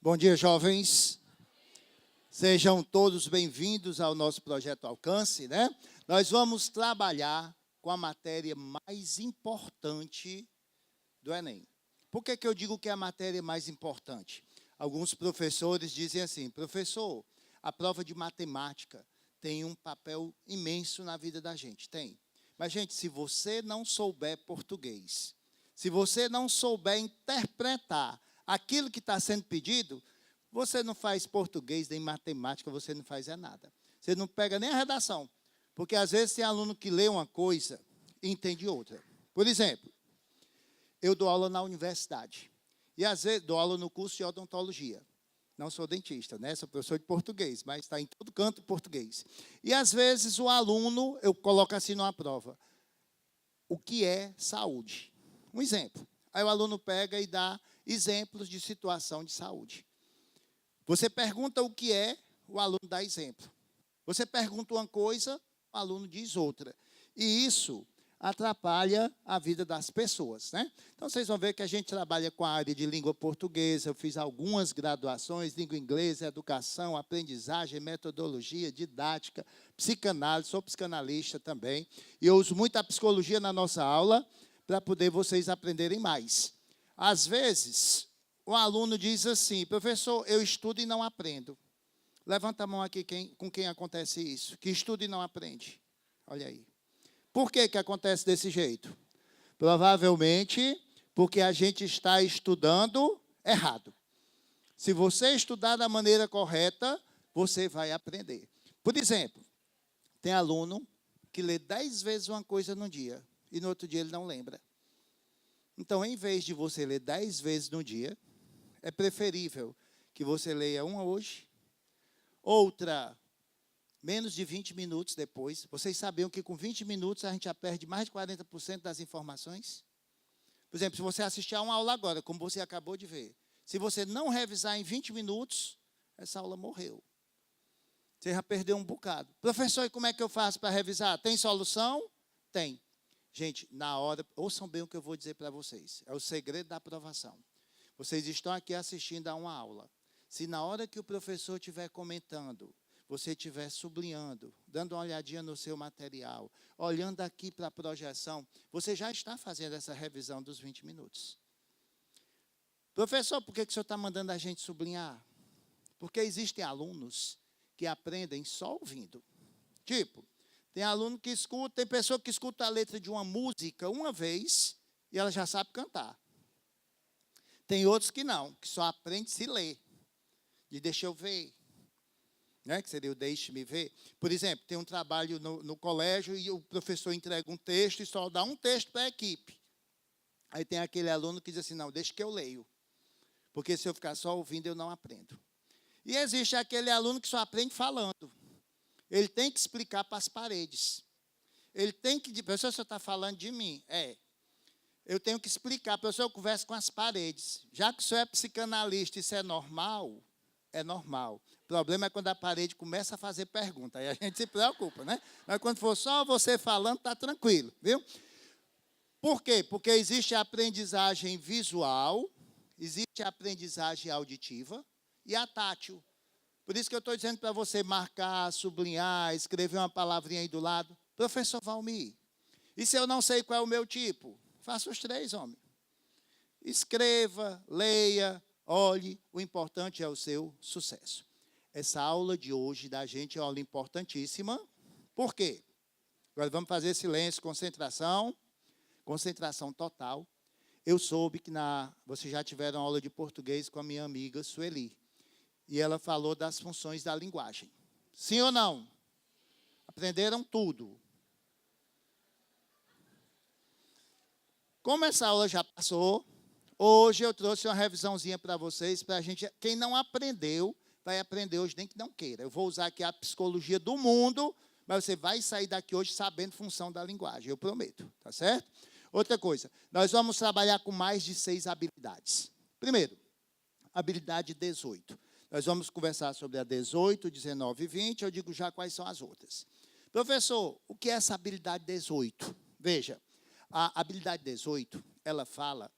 Bom dia, jovens. Sejam todos bem-vindos ao nosso projeto Alcance, né? Nós vamos trabalhar com a matéria mais importante do Enem. Por que eu digo que é a matéria mais importante? Alguns professores dizem assim: professor, a prova de matemática tem um papel imenso na vida da gente. Tem. Mas, gente, se você não souber português, se você não souber interpretar aquilo que está sendo pedido, você não faz português nem matemática, você não faz nada. Você não pega nem a redação. Porque, às vezes, tem aluno que lê uma coisa e entende outra. Por exemplo, eu dou aula na universidade. E, às vezes, dou aula no curso de odontologia. Não sou dentista, né? Sou professor de português, mas está em todo canto português. E, às vezes, o aluno, eu coloco assim numa prova: o que é saúde? Um exemplo. Aí o aluno pega e dá exemplos de situação de saúde. Você pergunta o que é, o aluno dá exemplo. Você pergunta uma coisa, o aluno diz outra. E isso atrapalha a vida das pessoas, né? Então, vocês vão ver que a gente trabalha com a área de língua portuguesa. Eu fiz algumas graduações: língua inglesa, educação, aprendizagem, metodologia, didática, psicanálise. Sou psicanalista também. E eu uso muito a psicologia na nossa aula para poder vocês aprenderem mais. Às vezes, o aluno diz assim: professor, eu estudo e não aprendo. Levanta a mão aqui com quem acontece isso, que estuda e não aprende. Olha aí. Por que acontece desse jeito? Provavelmente porque a gente está estudando errado. Se você estudar da maneira correta, você vai aprender. Por exemplo, tem aluno que lê 10 vezes uma coisa no dia e no outro dia ele não lembra. Então, em vez de você ler 10 vezes no dia, é preferível que você leia uma hoje, outra menos de 20 minutos depois. Vocês sabiam que com 20 minutos a gente já perde mais de 40% das informações? Por exemplo, se você assistir a uma aula agora, como você acabou de ver, se você não revisar em 20 minutos, essa aula morreu. Você já perdeu um bocado. Professor, e como é que eu faço para revisar? Tem solução? Tem. Gente, na hora, ouçam bem o que eu vou dizer para vocês. É o segredo da aprovação. Vocês estão aqui assistindo a uma aula. Se na hora que o professor estiver comentando, você estiver sublinhando, dando uma olhadinha no seu material, olhando aqui para a projeção, você já está fazendo essa revisão dos 20 minutos. Professor, por que o senhor está mandando a gente sublinhar? Porque existem alunos que aprendem só ouvindo. Tipo, tem aluno que escuta, tem pessoa que escuta a letra de uma música uma vez e ela já sabe cantar. Tem outros que não, que só aprende se ler. De deixa eu ver. Né, que seria o deixe-me ver. Por exemplo, tem um trabalho no colégio e o professor entrega um texto e só dá um texto para a equipe. Aí tem aquele aluno que diz assim: não, deixa que eu leio. Porque se eu ficar só ouvindo, eu não aprendo. E existe aquele aluno que só aprende falando. Ele tem que explicar para as paredes. Ele tem que dizer: professor, você está falando de mim? É. Eu tenho que explicar. Professor, eu converso com as paredes. Já que o senhor é psicanalista, isso é normal? É normal. O problema é quando a parede começa a fazer pergunta. Aí a gente se preocupa, né? Mas quando for só você falando, está tranquilo, viu? Por quê? Porque existe a aprendizagem visual, existe a aprendizagem auditiva e a tátil. Por isso que eu estou dizendo para você marcar, sublinhar, escrever uma palavrinha aí do lado. Professor Valmir, e se eu não sei qual é o meu tipo? Faça os 3, homem. Escreva, leia, olhe, o importante é o seu sucesso. Essa aula de hoje da gente é uma aula importantíssima. Por quê? Agora vamos fazer silêncio, concentração total. Eu soube que vocês já tiveram aula de português com a minha amiga Sueli. E ela falou das funções da linguagem. Sim ou não? Aprenderam tudo. Como essa aula já passou, hoje eu trouxe uma revisãozinha para vocês, para a gente. Quem não aprendeu, vai aprender hoje, nem que não queira. Eu vou usar aqui a psicologia do mundo, mas você vai sair daqui hoje sabendo função da linguagem, eu prometo, tá certo? Outra coisa, nós vamos trabalhar com mais de 6 habilidades. Primeiro, habilidade 18. Nós vamos conversar sobre a 18, 19 e 20, eu digo já quais são as outras. Professor, o que é essa habilidade 18? Veja, a habilidade 18, ela fala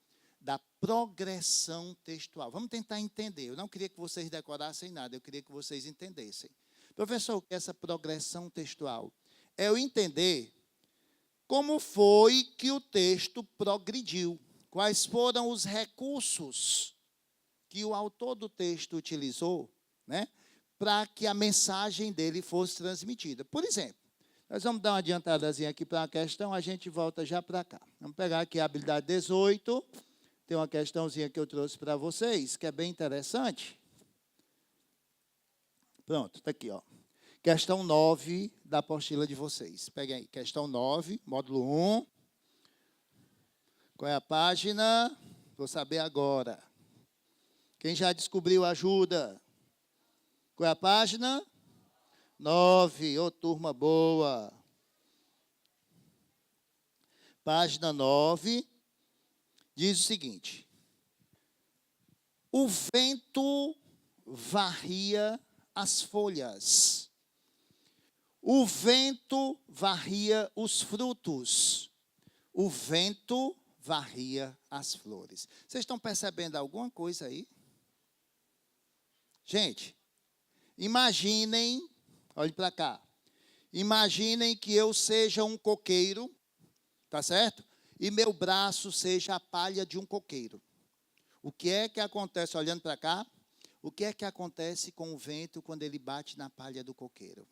da progressão textual. Vamos tentar entender. Eu não queria que vocês decorassem nada, eu queria que vocês entendessem. Professor, o que é essa progressão textual? É eu entender como foi que o texto progrediu, quais foram os recursos que o autor do texto utilizou, né, para que a mensagem dele fosse transmitida. Por exemplo, nós vamos dar uma adiantadazinha aqui para uma questão, a gente volta já para cá. Vamos pegar aqui a habilidade 18, tem uma questãozinha que eu trouxe para vocês, que é bem interessante. Pronto, está aqui, ó. Questão 9 da apostila de vocês. Peguem aí, questão 9, módulo 1. Qual é a página? Vou saber agora. Quem já descobriu, ajuda. Qual é a página? 9. Ô, turma boa. Página 9 diz o seguinte: o vento varria as folhas. O vento varria os frutos. O vento varria as flores. Vocês estão percebendo alguma coisa aí? Gente, imaginem, olhe para cá. Imaginem que eu seja um coqueiro, tá certo? E meu braço seja a palha de um coqueiro. O que é que acontece, olhando para cá? O que é que acontece com o vento quando ele bate na palha do coqueiro?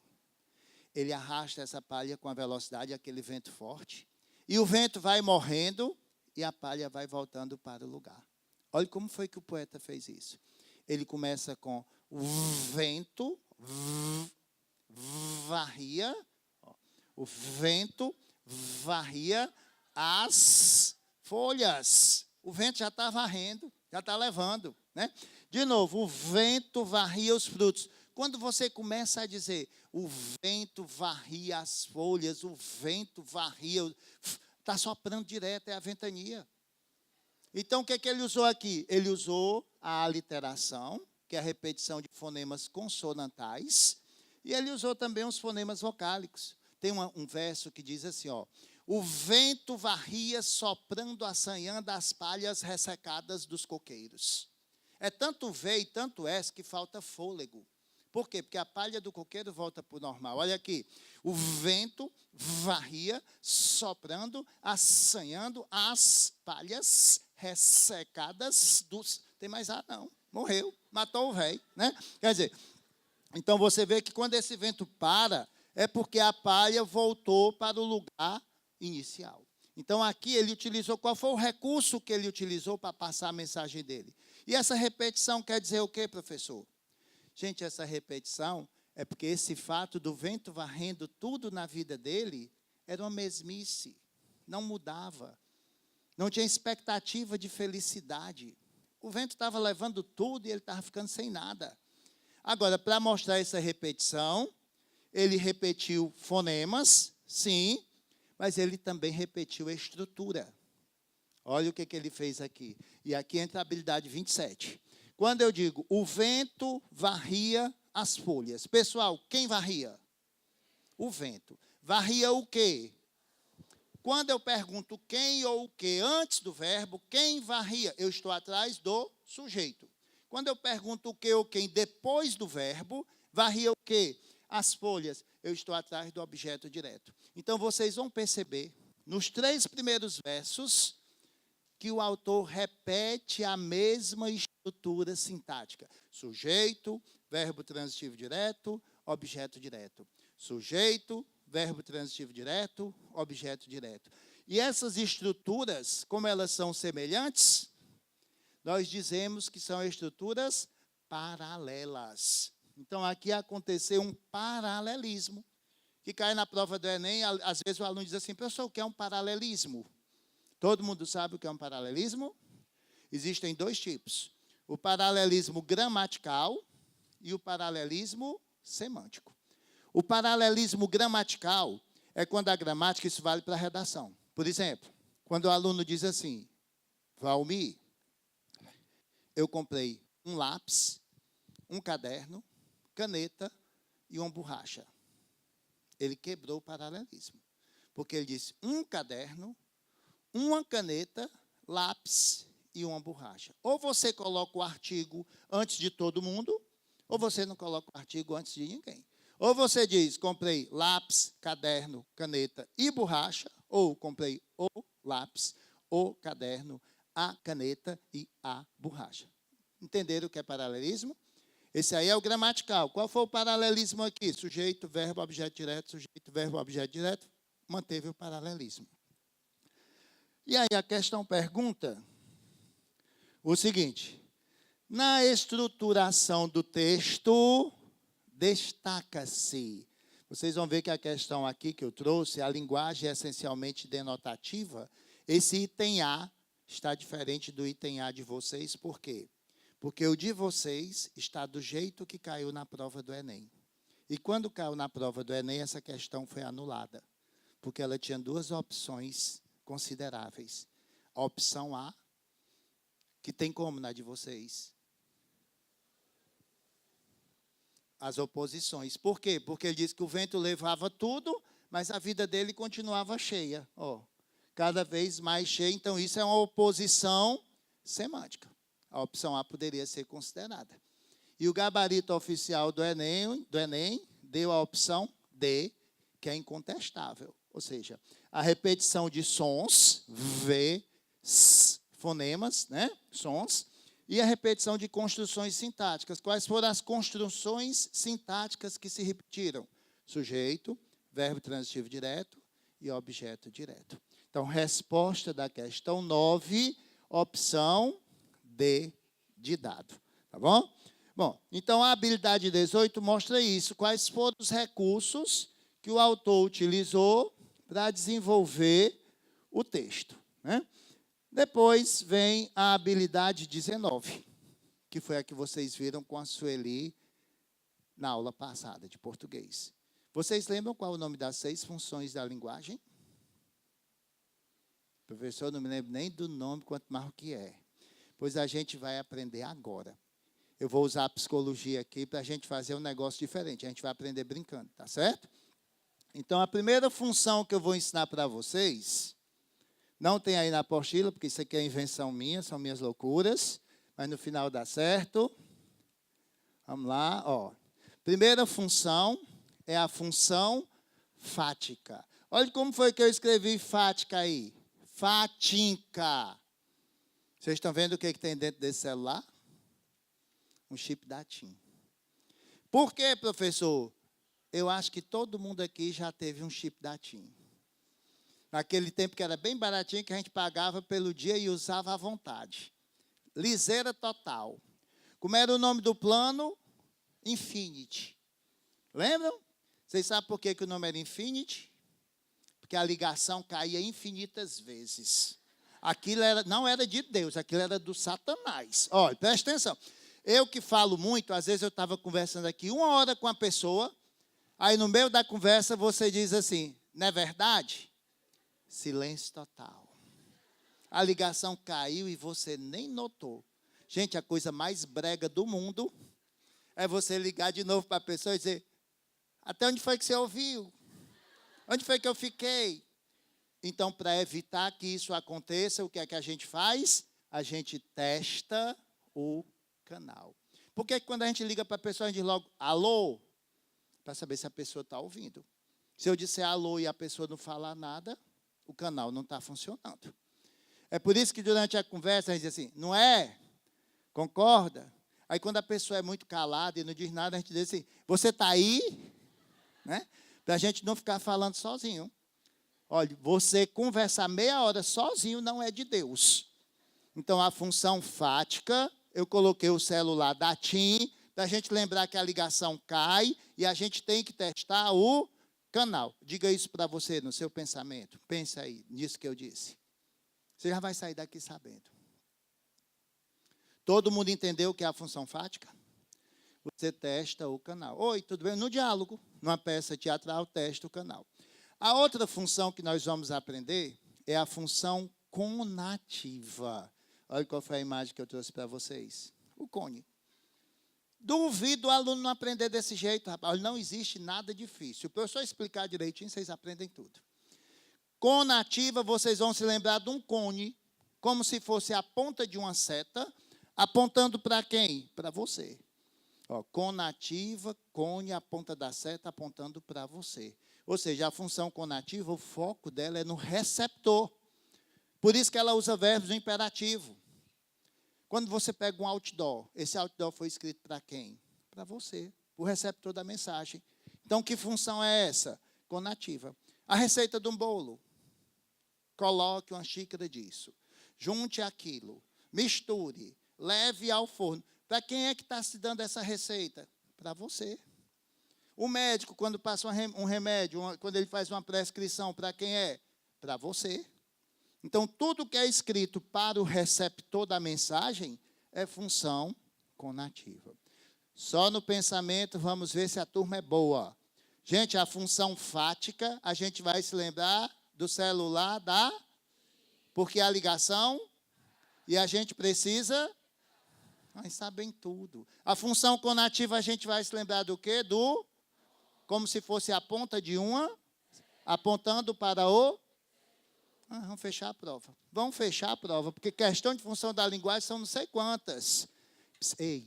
Ele arrasta essa palha com a velocidade, aquele vento forte, e o vento vai morrendo e a palha vai voltando para o lugar. Olha como foi que o poeta fez isso. Ele começa com o vento varria, o vento varria as folhas. O vento já está varrendo, já está levando, né? De novo, o vento varria os frutos. Quando você começa a dizer, o vento varria as folhas, o vento varria, está soprando direto, é a ventania. Então, o que é que ele usou aqui? Ele usou a aliteração, que é a repetição de fonemas consonantais, e ele usou também os fonemas vocálicos. Tem um verso que diz assim, ó: o vento varria soprando, assanhando as palhas ressecadas dos coqueiros. É tanto V e tanto S que falta fôlego. Por quê? Porque a palha do coqueiro volta para o normal. Olha aqui. O vento varria, soprando, assanhando as palhas ressecadas dos... Tem mais A não. Morreu. Matou o velho, né? Quer dizer, então você vê que quando esse vento para, é porque a palha voltou para o lugar inicial. Então aqui ele utilizou, qual foi o recurso que ele utilizou para passar a mensagem dele? E essa repetição quer dizer o quê, professor? Gente, essa repetição é porque esse fato do vento varrendo tudo na vida dele era uma mesmice, não mudava, não tinha expectativa de felicidade. O vento estava levando tudo e ele estava ficando sem nada. Agora, para mostrar essa repetição, ele repetiu fonemas, sim, mas ele também repetiu a estrutura. Olha o que ele fez aqui. E aqui entra a habilidade 27. Quando eu digo, o vento varria as folhas. Pessoal, quem varria? O vento. Varria o quê? Quando eu pergunto quem ou o que antes do verbo, quem varria? Eu estou atrás do sujeito. Quando eu pergunto o que ou quem depois do verbo, varria o quê? As folhas. Eu estou atrás do objeto direto. Então, vocês vão perceber, nos 3 primeiros versos, que o autor repete a mesma estrutura sintática. Sujeito, verbo transitivo direto, objeto direto. Sujeito, verbo transitivo direto, objeto direto. E essas estruturas, como elas são semelhantes, nós dizemos que são estruturas paralelas. Então, aqui aconteceu um paralelismo, que cai na prova do Enem. Às vezes o aluno diz assim, professor, o que é um paralelismo? Todo mundo sabe o que é um paralelismo? Existem 2 tipos. O paralelismo gramatical e o paralelismo semântico. O paralelismo gramatical é quando a gramática, isso vale para a redação. Por exemplo, quando o aluno diz assim, Valmir, eu comprei um lápis, um caderno, caneta e uma borracha. Ele quebrou o paralelismo. Porque ele disse um caderno, uma caneta, lápis e uma borracha. Ou você coloca o artigo antes de todo mundo, ou você não coloca o artigo antes de ninguém. Ou você diz, comprei lápis, caderno, caneta e borracha, ou comprei o lápis, o caderno, a caneta e a borracha. Entenderam o que é paralelismo? Esse aí é o gramatical. Qual foi o paralelismo aqui? Sujeito, verbo, objeto direto, sujeito, verbo, objeto direto. Manteve o paralelismo. E aí a questão pergunta o seguinte: na estruturação do texto, destaca-se. Vocês vão ver que a questão aqui que eu trouxe, a linguagem é essencialmente denotativa. Esse item A está diferente do item A de vocês, por quê? Porque o de vocês está do jeito que caiu na prova do Enem. E quando caiu na prova do Enem, essa questão foi anulada, porque ela tinha duas opções consideráveis. A opção A, que tem como na de vocês? As oposições. Por quê? Porque ele disse que o vento levava tudo, mas a vida dele continuava cheia. Cada vez mais cheia. Então, isso é uma oposição semântica. A opção A poderia ser considerada. E o gabarito oficial do Enem deu a opção D, que é incontestável. Ou seja, a repetição de sons, V, S, fonemas, né? Sons, e a repetição de construções sintáticas. Quais foram as construções sintáticas que se repetiram? Sujeito, verbo transitivo direto e objeto direto. Então, resposta da questão 9, opção D de dado. Tá bom? Bom, então a habilidade 18 mostra isso. Quais foram os recursos que o autor utilizou para desenvolver o texto, né? Depois vem a habilidade 19, que foi a que vocês viram com a Sueli na aula passada de português. Vocês lembram qual é o nome das 6 funções da linguagem? Professor, não me lembro nem do nome, quanto mais o que é. Pois a gente vai aprender agora. Eu vou usar a psicologia aqui para a gente fazer um negócio diferente. A gente vai aprender brincando, tá certo? Então, a primeira função que eu vou ensinar para vocês, não tem aí na apostila, porque isso aqui é invenção minha, são minhas loucuras, mas no final dá certo. Vamos lá, ó. Primeira função é a função fática. Olha como foi que eu escrevi fática aí. Fatinca. Vocês estão vendo o que tem dentro desse celular? Um chip da TIM. Por quê, professor? Eu acho que todo mundo aqui já teve um chip da TIM. Naquele tempo que era bem baratinho, que a gente pagava pelo dia e usava à vontade. Liseira total. Como era o nome do plano? Infinity. Lembram? Vocês sabem por que o nome era Infinity? Porque a ligação caía infinitas vezes. Aquilo não era de Deus, aquilo era do Satanás. Olha, presta atenção. Eu que falo muito, às vezes eu estava conversando aqui 1 hora com a pessoa, aí no meio da conversa você diz assim, não é verdade? Silêncio total. A ligação caiu e você nem notou. Gente, a coisa mais brega do mundo é você ligar de novo para a pessoa e dizer, até onde foi que você ouviu? Onde foi que eu fiquei? Então, para evitar que isso aconteça, o que é que a gente faz? A gente testa o canal. Por que quando a gente liga para a pessoa, a gente diz logo, alô? Para saber se a pessoa está ouvindo. Se eu disser alô e a pessoa não falar nada, o canal não está funcionando. É por isso que durante a conversa a gente diz assim, não é? Concorda? Aí quando a pessoa é muito calada e não diz nada, a gente diz assim, você está aí? Né? Para a gente não ficar falando sozinho. Olha, você conversar meia hora sozinho não é de Deus. Então, a função fática, eu coloquei o celular da TIM, para a gente lembrar que a ligação cai e a gente tem que testar o canal. Diga isso para você no seu pensamento. Pense aí nisso que eu disse. Você já vai sair daqui sabendo. Todo mundo entendeu o que é a função fática? Você testa o canal. Oi, tudo bem? No diálogo, numa peça teatral, testa o canal. A outra função que nós vamos aprender é a função conativa. Olha qual foi a imagem que eu trouxe para vocês. O cone. Duvido o aluno não aprender desse jeito, rapaz. Não existe nada difícil. Se o professor explicar direitinho, vocês aprendem tudo. Conativa, vocês vão se lembrar de um cone como se fosse a ponta de uma seta, apontando para quem? Para você. Ó, conativa, cone, a ponta da seta apontando para você. Ou seja, a função conativa, o foco dela é no receptor. Por isso que ela usa verbos no imperativo. Quando você pega um outdoor, esse outdoor foi escrito para quem? Para você, o receptor da mensagem. Então, que função é essa? Conativa. A receita de um bolo. Coloque uma xícara disso. Junte aquilo. Misture. Leve ao forno. Para quem é que está se dando essa receita? Para você. O médico, quando passa um remédio, quando ele faz uma prescrição, para quem é? Para você. Então, tudo que é escrito para o receptor da mensagem é função conativa. Só no pensamento, vamos ver se a turma é boa. Gente, a função fática, a gente vai se lembrar do celular porque a ligação, e a gente precisa, mas sabem tudo. A função conativa, a gente vai se lembrar do quê? Como se fosse a ponta de uma, apontando para o... vamos fechar a prova. Vamos fechar a prova, porque questão de função da linguagem são não sei quantas. Ei,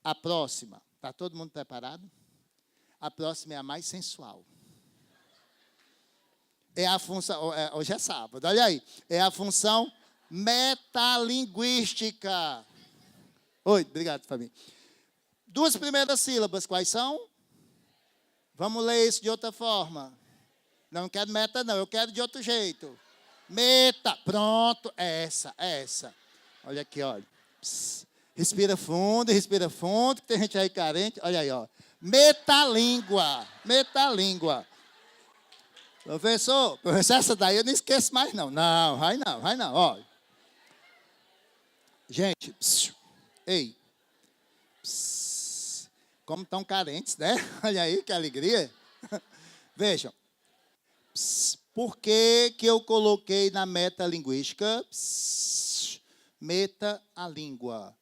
a próxima, está todo mundo preparado? A próxima é a mais sensual. É a função, hoje é sábado, olha aí. É a função metalinguística. Oi, obrigado, Fabinho. Duas primeiras sílabas, quais são? Vamos ler isso de outra forma. Não quero meta, não, eu quero de outro jeito. Meta, pronto, é essa. Olha aqui, olha. Pss, respira fundo, que tem gente aí carente. Olha aí, ó. Metalíngua. Professor, essa daí eu não esqueço mais, não. Não, vai não, ó. Gente, ei. Como estão carentes, né? Olha aí, que alegria. Vejam. Por que eu coloquei na metalinguística? Meta a língua.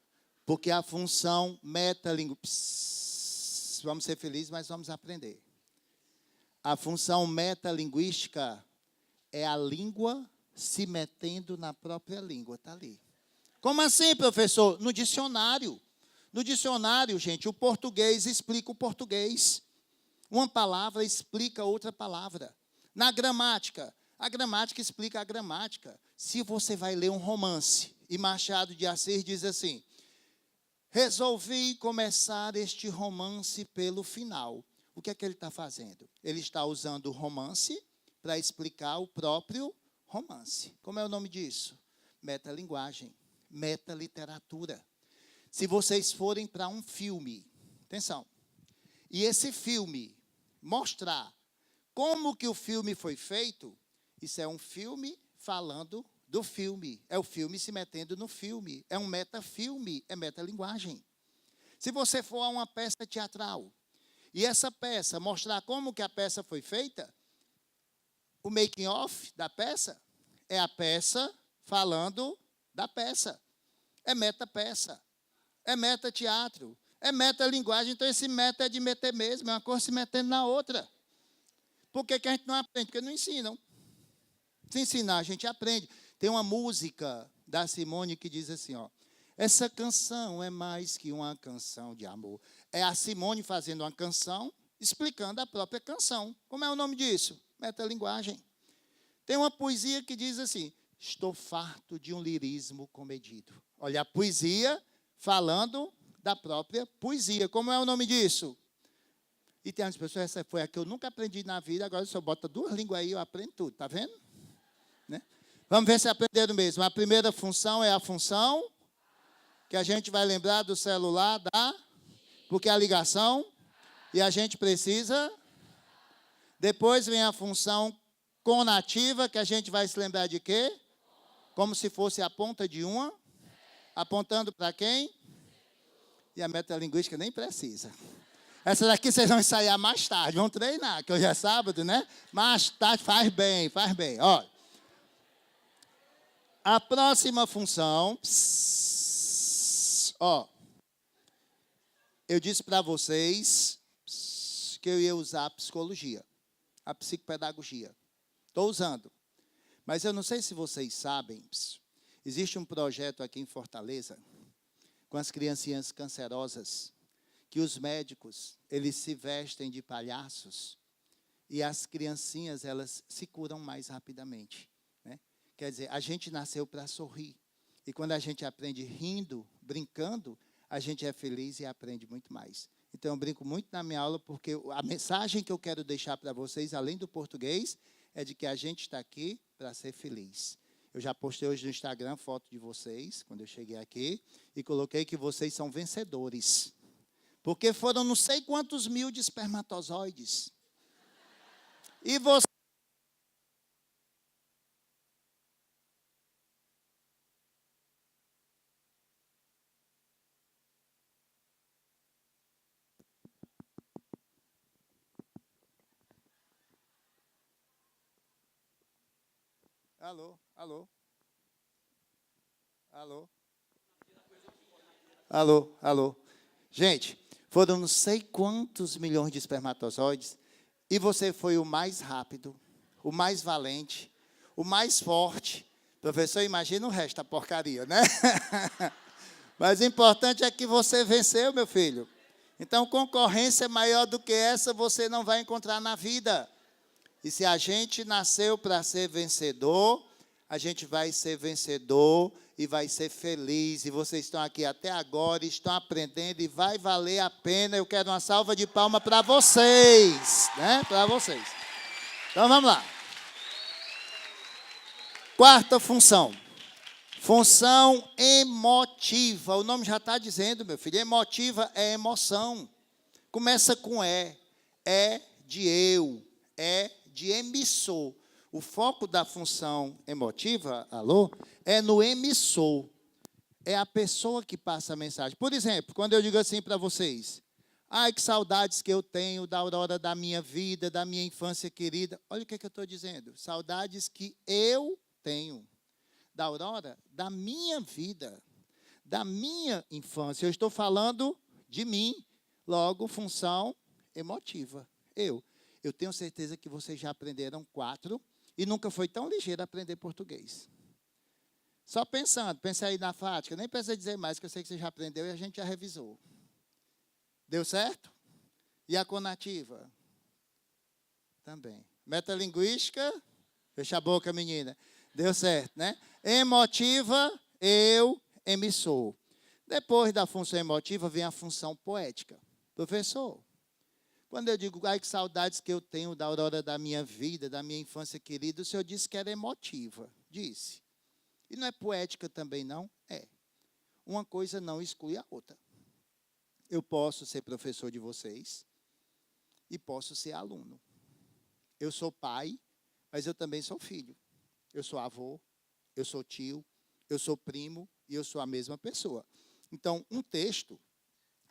Porque a função metalinguística... Vamos ser felizes, mas vamos aprender. A função metalinguística é a língua se metendo na própria língua. Está ali. Como assim, professor? No dicionário. No dicionário, gente, o português explica o português. Uma palavra explica outra palavra. Na gramática, a gramática explica a gramática. Se você vai ler um romance, e Machado de Assis diz assim: resolvi começar este romance pelo final. O que é que ele está fazendo? Ele está usando o romance para explicar o próprio romance. Como é o nome disso? Metalinguagem, metaliteratura. Se vocês forem para um filme, atenção, e esse filme mostrar como que o filme foi feito, isso é um filme falando do filme. É o filme se metendo no filme. É um metafilme, é metalinguagem. Se você for a uma peça teatral, e essa peça mostrar como que a peça foi feita, o making of da peça é a peça falando da peça. É metapeça. É metateatro. É metalinguagem. Então, esse meta é de meter mesmo. É uma coisa se metendo na outra. Por que a gente não aprende? Porque não ensinam. Se ensinar, a gente aprende. Tem uma música da Simone que diz assim, ó: essa canção é mais que uma canção de amor. É a Simone fazendo uma canção, explicando a própria canção. Como é o nome disso? Metalinguagem. Tem uma poesia que diz assim: estou farto de um lirismo comedido. Olha, a poesia falando da própria poesia. Como é o nome disso? E tem as pessoas, essa foi a que eu nunca aprendi na vida, agora só bota duas línguas aí, eu aprendo tudo, tá vendo? Né? Vamos ver se aprenderam mesmo. A primeira função é a função que a gente vai lembrar do celular, porque é a ligação, e a gente precisa. Depois vem a função conativa, que a gente vai se lembrar de quê? Como se fosse a ponta de uma, apontando para quem? E a metalinguística nem precisa. Essa daqui vocês vão ensaiar mais tarde, vão treinar, que hoje é sábado, né? Mais tarde, faz bem. Olha, a próxima função, ó, eu disse para vocês que eu ia usar a psicologia, a psicopedagogia. Estou usando. Mas eu não sei se vocês sabem, Existe um projeto aqui em Fortaleza, com as criancinhas cancerosas, que os médicos, eles se vestem de palhaços e as criancinhas, elas se curam mais rapidamente, né? Quer dizer, a gente nasceu para sorrir. E quando a gente aprende rindo, brincando, a gente é feliz e aprende muito mais. Então, eu brinco muito na minha aula, porque a mensagem que eu quero deixar para vocês, além do português, é de que a gente está aqui para ser feliz. Eu já postei hoje no Instagram foto de vocês, quando eu cheguei aqui, e coloquei que vocês são vencedores. Porque foram não sei quantos mil de espermatozoides. E você... Alô, alô. Alô. Alô, alô. Gente, foram não sei quantos milhões de espermatozoides e você foi o mais rápido, o mais valente, o mais forte. Professor, imagina o resto da porcaria, né? Mas o importante é que você venceu, meu filho. Então, concorrência maior do que essa você não vai encontrar na vida. E se a gente nasceu para ser vencedor, a gente vai ser vencedor e vai ser feliz. E vocês estão aqui até agora, estão aprendendo e vai valer a pena. Eu quero uma salva de palmas para vocês, né? Para vocês. Então, vamos lá. Quarta função. Função emotiva. O nome já está dizendo, meu filho. Emotiva é emoção. Começa com E. É de eu. É de emissor. O foco da função emotiva, alô, é no emissor. É a pessoa que passa a mensagem. Por exemplo, quando eu digo assim para vocês, ai, que saudades que eu tenho da aurora da minha vida, da minha infância querida. Olha o que eu estou dizendo. Saudades que eu tenho. Da aurora da minha vida, da minha infância. Eu estou falando de mim. Logo, função emotiva. Eu tenho certeza que vocês já aprenderam 4 e nunca foi tão ligeiro aprender português. Só pensando, pensa aí na prática, nem precisa dizer mais, que eu sei que você já aprendeu e a gente já revisou. Deu certo? E a conativa? Também. Metalinguística? Fecha a boca, menina. Deu certo, né? Emotiva, eu, emissor. Depois da função emotiva vem a função poética. Professor, quando eu digo, ai, que saudades que eu tenho da aurora da minha vida, da minha infância querida, o senhor disse que era emotiva. Disse. E não é poética também, não? É. Uma coisa não exclui a outra. Eu posso ser professor de vocês e posso ser aluno. Eu sou pai, mas eu também sou filho. Eu sou avô, eu sou tio, eu sou primo e eu sou a mesma pessoa. Então, um texto,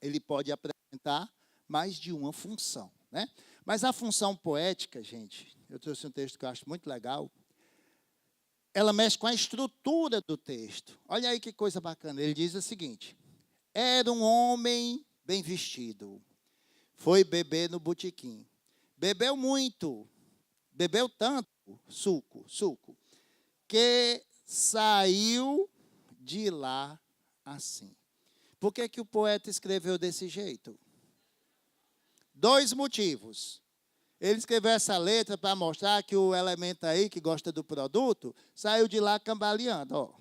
ele pode apresentar mais de uma função, né? Mas a função poética, gente, eu trouxe um texto que eu acho muito legal, ela mexe com a estrutura do texto. Olha aí que coisa bacana. Ele diz o seguinte: era um homem bem vestido, foi beber no botequim. Bebeu muito, bebeu tanto, suco, que saiu de lá assim. Por que que o poeta escreveu desse jeito? 2 motivos. Ele escreveu essa letra para mostrar que o elemento aí, que gosta do produto, saiu de lá cambaleando. Ó.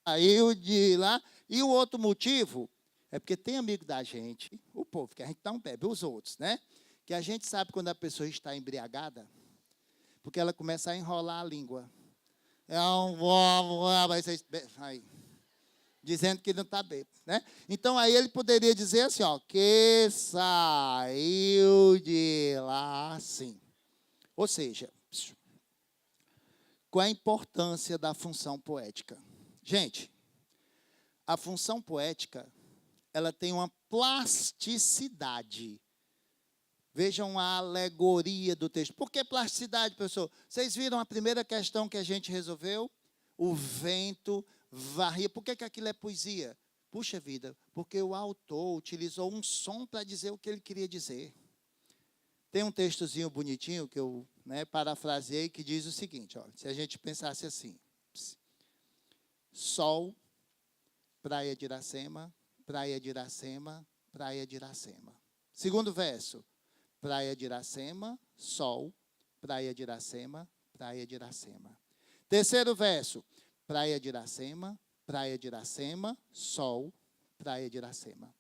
Saiu de lá. E o outro motivo é porque tem amigo da gente, o povo, que a gente não bebe, os outros, né? Que a gente sabe quando a pessoa está embriagada, porque ela começa a enrolar a língua. Aí, dizendo que não está bêbado, né? Então, aí ele poderia dizer assim, ó, que saiu de lá assim. Ou seja, qual é a importância da função poética? Gente, a função poética, ela tem uma plasticidade. Vejam a alegoria do texto. Por que plasticidade, professor? Vocês viram a primeira questão que a gente resolveu? O vento varria. Por que aquilo é poesia? Puxa vida, porque o autor utilizou um som para dizer o que ele queria dizer. Tem um textozinho bonitinho que eu parafraseei, que diz o seguinte, ó, se a gente pensasse assim. sol, praia de Iracema, praia de Iracema, praia de Iracema. Segundo verso, praia de Iracema, sol, praia de Iracema, praia de Iracema. Terceiro verso, praia de Iracema, sol, praia de Iracema.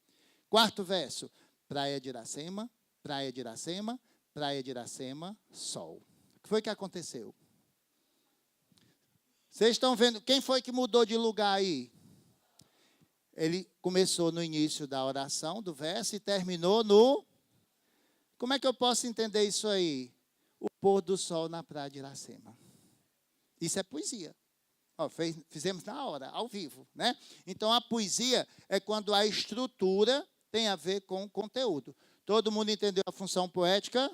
Quarto verso, praia de Iracema, praia de Iracema, praia de Iracema, sol. O que foi que aconteceu? Vocês estão vendo, quem foi que mudou de lugar aí? Ele começou no início da oração, do verso, e terminou no... Como é que eu posso entender isso aí? O pôr do sol na praia de Iracema. Isso é poesia. Ó, fizemos na hora, ao vivo, né? Então, a poesia é quando a estrutura tem a ver com o conteúdo. Todo mundo entendeu a função poética?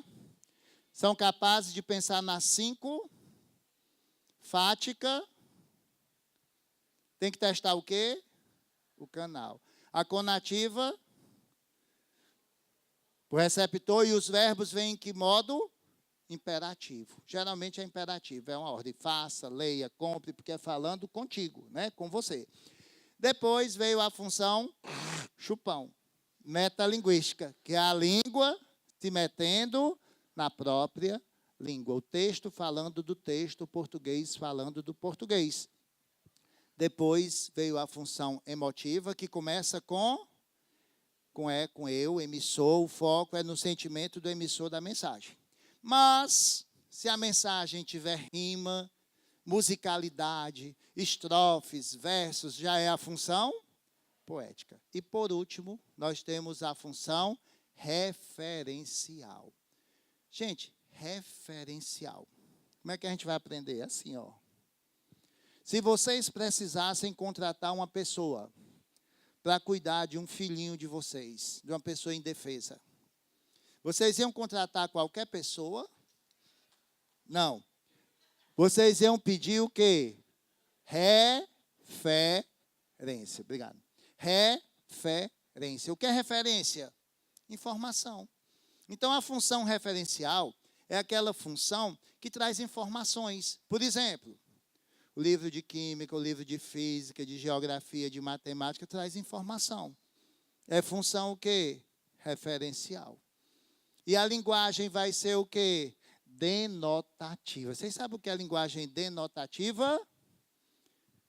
São capazes de pensar nas 5? Fática. Tem que testar o quê? O canal. A conativa, o receptor, e os verbos vêm em que modo? Imperativo. Geralmente é imperativo, é uma ordem. Faça, leia, compre, porque é falando contigo, né? Com você. Depois veio a função chupão, metalinguística, que é a língua se metendo na própria língua. O texto falando do texto, o português falando do português. Depois veio a função emotiva, que começa com eu, emissor, o foco é no sentimento do emissor da mensagem. Mas, se a mensagem tiver rima, musicalidade, estrofes, versos, já é a função poética. E, por último, nós temos a função referencial. Gente, referencial. Como é que a gente vai aprender? Assim, ó. Se vocês precisassem contratar uma pessoa para cuidar de um filhinho de vocês, de uma pessoa indefesa, vocês iam contratar qualquer pessoa? Não. Vocês iam pedir o quê? Referência. Obrigado. Referência. O que é referência? Informação. Então, a função referencial é aquela função que traz informações. Por exemplo, o livro de química, o livro de física, de geografia, de matemática, traz informação. É função o quê? Referencial. E a linguagem vai ser o quê? Denotativa. Vocês sabem o que é a linguagem denotativa?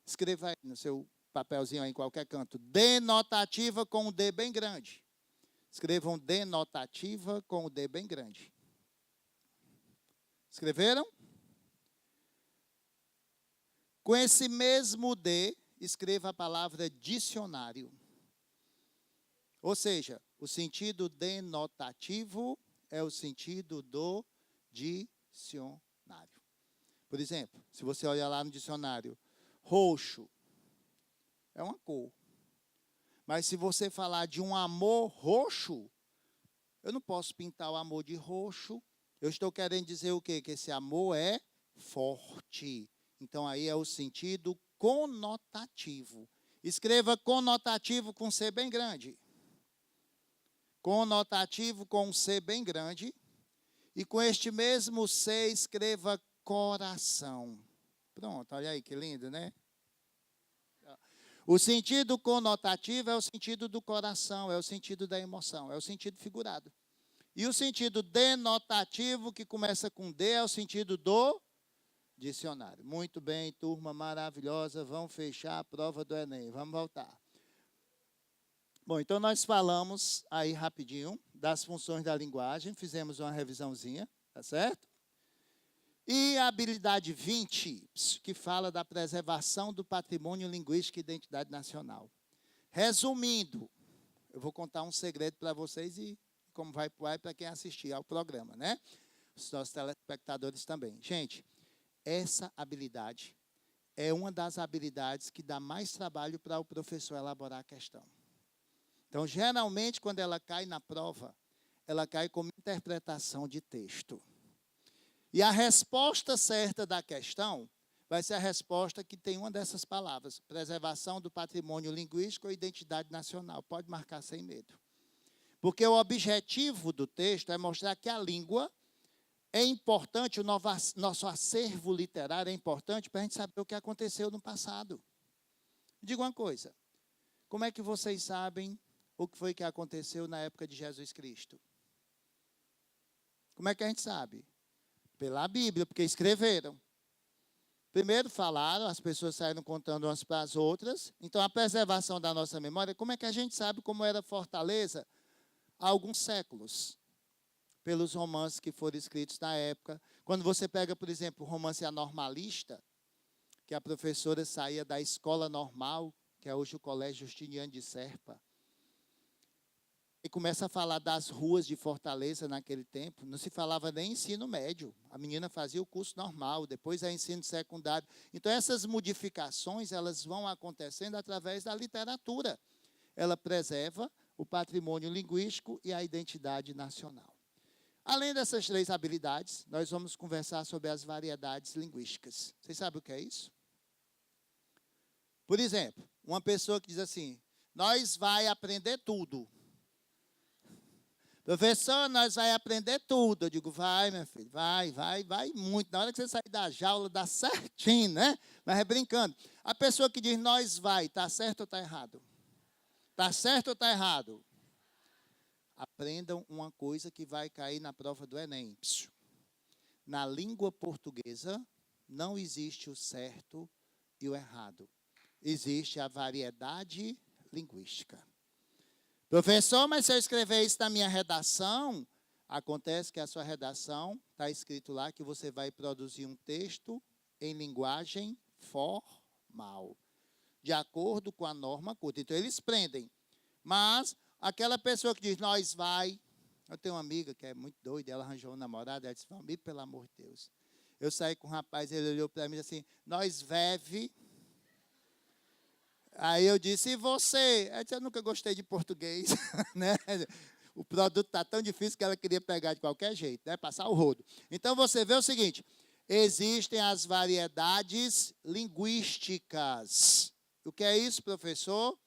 Escreva aí no seu papelzinho aí, em qualquer canto. Denotativa com o D bem grande. Escrevam denotativa com o D bem grande. Escreveram? Com esse mesmo D, escreva a palavra dicionário. Ou seja, o sentido denotativo é o sentido do dicionário. Por exemplo, se você olhar lá no dicionário, roxo é uma cor. Mas se você falar de um amor roxo, eu não posso pintar o amor de roxo. Eu estou querendo dizer o quê? Que esse amor é forte. Então, aí é o sentido conotativo. Escreva conotativo com C bem grande. Conotativo com um C bem grande. E com este mesmo C, escreva coração. Pronto, olha aí que lindo, né? O sentido conotativo é o sentido do coração, é o sentido da emoção, é o sentido figurado. E o sentido denotativo, que começa com D, é o sentido do dicionário. Muito bem, turma maravilhosa, vamos fechar a prova do Enem, vamos voltar. Bom, então nós falamos aí rapidinho das funções da linguagem, fizemos uma revisãozinha, tá certo? E a habilidade 20, que fala da preservação do patrimônio linguístico e identidade nacional. Resumindo, eu vou contar um segredo para vocês e como vai para o ar para quem assistir ao programa, né? Os nossos telespectadores também. Gente, essa habilidade é uma das habilidades que dá mais trabalho para o professor elaborar a questão. Então, geralmente, quando ela cai na prova, ela cai como interpretação de texto. E a resposta certa da questão vai ser a resposta que tem uma dessas palavras: preservação do patrimônio linguístico ou identidade nacional. Pode marcar sem medo. Porque o objetivo do texto é mostrar que a língua é importante, o nosso acervo literário é importante para a gente saber o que aconteceu no passado. Diga uma coisa, como é que vocês sabem o que foi que aconteceu na época de Jesus Cristo? Como é que a gente sabe? Pela Bíblia, porque escreveram. Primeiro falaram, as pessoas saíram contando umas para as outras. Então, a preservação da nossa memória, como é que a gente sabe como era Fortaleza há alguns séculos? Pelos romances que foram escritos na época. Quando você pega, por exemplo, o romance Anormalista, que a professora saía da escola normal, que é hoje o Colégio Justiniano de Serpa, e começa a falar das ruas de Fortaleza naquele tempo. Não se falava nem ensino médio. A menina fazia o curso normal, depois é ensino secundário. Então, essas modificações, elas vão acontecendo através da literatura. Ela preserva o patrimônio linguístico e a identidade nacional. Além dessas três habilidades, nós vamos conversar sobre as variedades linguísticas. Vocês sabem o que é isso? Por exemplo, uma pessoa que diz assim, nós vai aprender tudo. Professor, nós vai aprender tudo. Eu digo, vai, meu filho, vai muito. Na hora que você sair da jaula, dá certinho, né? Mas é brincando. A pessoa que diz, nós vai, está certo ou está errado? Está certo ou está errado? Aprendam uma coisa que vai cair na prova do Enem. Na língua portuguesa, não existe o certo e o errado. Existe a variedade linguística. Professor, mas se eu escrever isso na minha redação, acontece que a sua redação está escrito lá que você vai produzir um texto em linguagem formal, de acordo com a norma culta. Então, eles prendem. Mas, aquela pessoa que diz, nós vai... Eu tenho uma amiga que é muito doida, ela arranjou um namorado, ela disse, Valmir, pelo amor de Deus. Eu saí com um rapaz, ele olhou para mim e disse assim, nós veve... Aí eu disse, e você? Ela disse, eu nunca gostei de português, né? O produto está tão difícil que ela queria pegar de qualquer jeito, né? Passar o rodo. Então, você vê o seguinte, existem as variedades linguísticas. O que é isso, professor?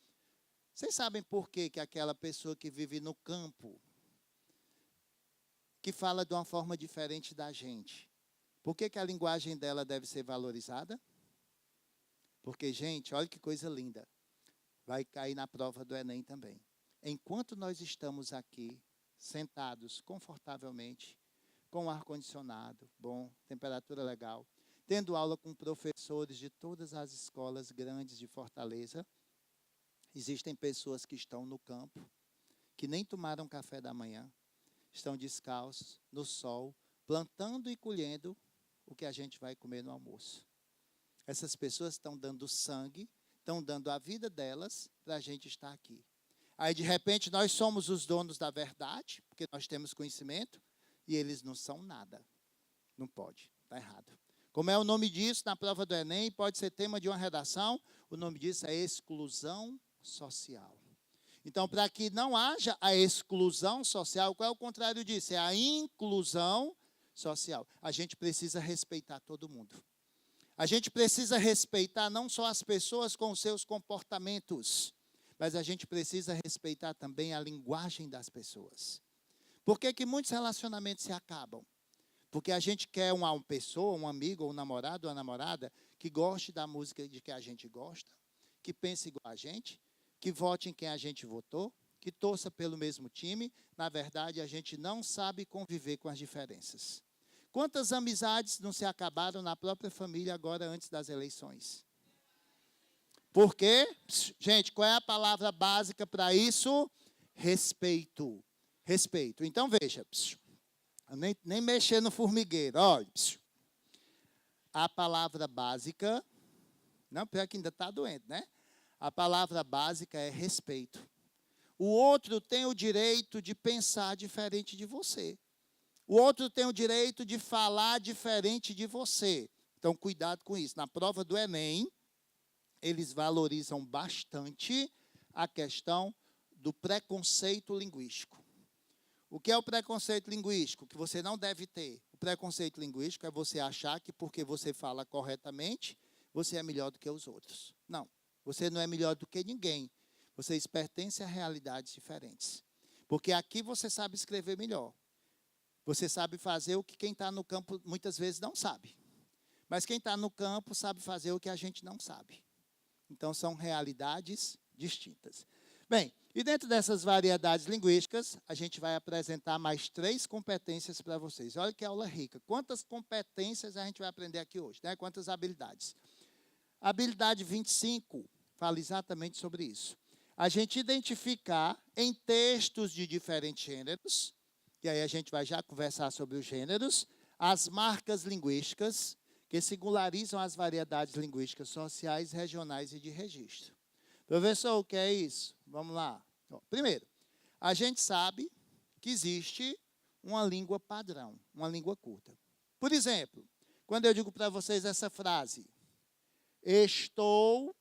Vocês sabem por que aquela pessoa que vive no campo, que fala de uma forma diferente da gente, por que a linguagem dela deve ser valorizada? Porque, gente, olha que coisa linda. Vai cair na prova do Enem também. Enquanto nós estamos aqui, sentados confortavelmente, com ar-condicionado, bom, temperatura legal, tendo aula com professores de todas as escolas grandes de Fortaleza, existem pessoas que estão no campo, que nem tomaram café da manhã, estão descalços, no sol, plantando e colhendo o que a gente vai comer no almoço. Essas pessoas estão dando sangue, estão dando a vida delas para a gente estar aqui. Aí, de repente, nós somos os donos da verdade, porque nós temos conhecimento, e eles não são nada. Não pode, está errado. Como é o nome disso na prova do Enem, pode ser tema de uma redação, o nome disso é exclusão social. Então, para que não haja a exclusão social, qual é o contrário disso? É a inclusão social. A gente precisa respeitar todo mundo. A gente precisa respeitar não só as pessoas com os seus comportamentos, mas a gente precisa respeitar também a linguagem das pessoas. Por que muitos relacionamentos se acabam? Porque a gente quer uma pessoa, um amigo, um namorado, uma namorada, que goste da música de que a gente gosta, que pense igual a gente, que vote em quem a gente votou, que torça pelo mesmo time. Na verdade, a gente não sabe conviver com as diferenças. Quantas amizades não se acabaram na própria família agora antes das eleições? Por quê? Gente, qual é a palavra básica para isso? Respeito. Respeito. Então, veja. Nem mexer no formigueiro. Olha. A palavra básica... Não, pior que ainda está doente, né? A palavra básica é respeito. O outro tem o direito de pensar diferente de você. O outro tem o direito de falar diferente de você. Então, cuidado com isso. Na prova do Enem, eles valorizam bastante a questão do preconceito linguístico. O que é o preconceito linguístico? Que você não deve ter. O preconceito linguístico é você achar que porque você fala corretamente, você é melhor do que os outros. Não, você não é melhor do que ninguém. Vocês pertencem a realidades diferentes. Porque aqui você sabe escrever melhor. Você sabe fazer o que quem está no campo muitas vezes não sabe. Mas quem está no campo sabe fazer o que a gente não sabe. Então, são realidades distintas. Bem, e dentro dessas variedades linguísticas, a gente vai apresentar mais 3 competências para vocês. Olha que aula rica. Quantas competências a gente vai aprender aqui hoje, né? Quantas habilidades? A habilidade 25 fala exatamente sobre isso. A gente identificar em textos de diferentes gêneros, e aí a gente vai já conversar sobre os gêneros, as marcas linguísticas que singularizam as variedades linguísticas sociais, regionais e de registro. Professor, o que é isso? Vamos lá. Primeiro, a gente sabe que existe uma língua padrão, uma língua culta. Por exemplo, quando eu digo para vocês essa frase, estou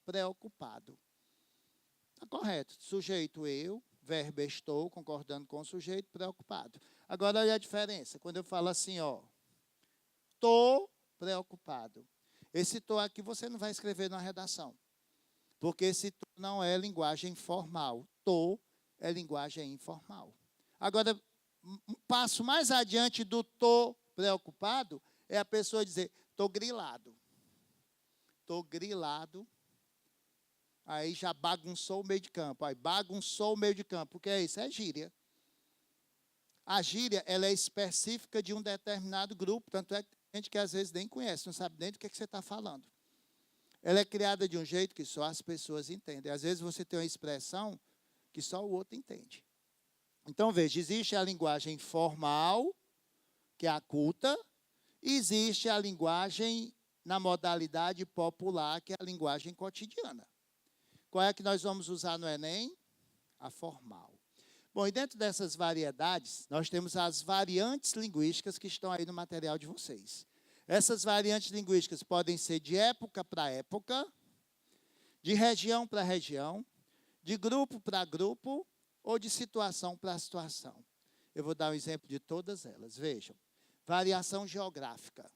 preocupado. Está correto. Sujeito eu, verbo estou, concordando com o sujeito, preocupado. Agora, olha a diferença. Quando eu falo assim, estou preocupado. Esse tô aqui você não vai escrever na redação. Porque esse tô não é linguagem formal. Tô é linguagem informal. Agora, um passo mais adiante do tô preocupado é a pessoa dizer, tô grilado. Tô grilado. Aí já bagunçou o meio de campo. Aí bagunçou o meio de campo. O que é isso? É gíria. A gíria, ela é específica de um determinado grupo. Tanto é que tem gente que às vezes nem conhece, não sabe nem do que você está falando. Ela é criada de um jeito que só as pessoas entendem. Às vezes você tem uma expressão que só o outro entende. Então, veja, existe a linguagem formal, que é a culta, e existe a linguagem na modalidade popular, que é a linguagem cotidiana. Qual é que nós vamos usar no Enem? A formal. Bom, e dentro dessas variedades, nós temos as variantes linguísticas que estão aí no material de vocês. Essas variantes linguísticas podem ser de época para época, de região para região, de grupo para grupo ou de situação para situação. Eu vou dar um exemplo de todas elas. Vejam, variação geográfica.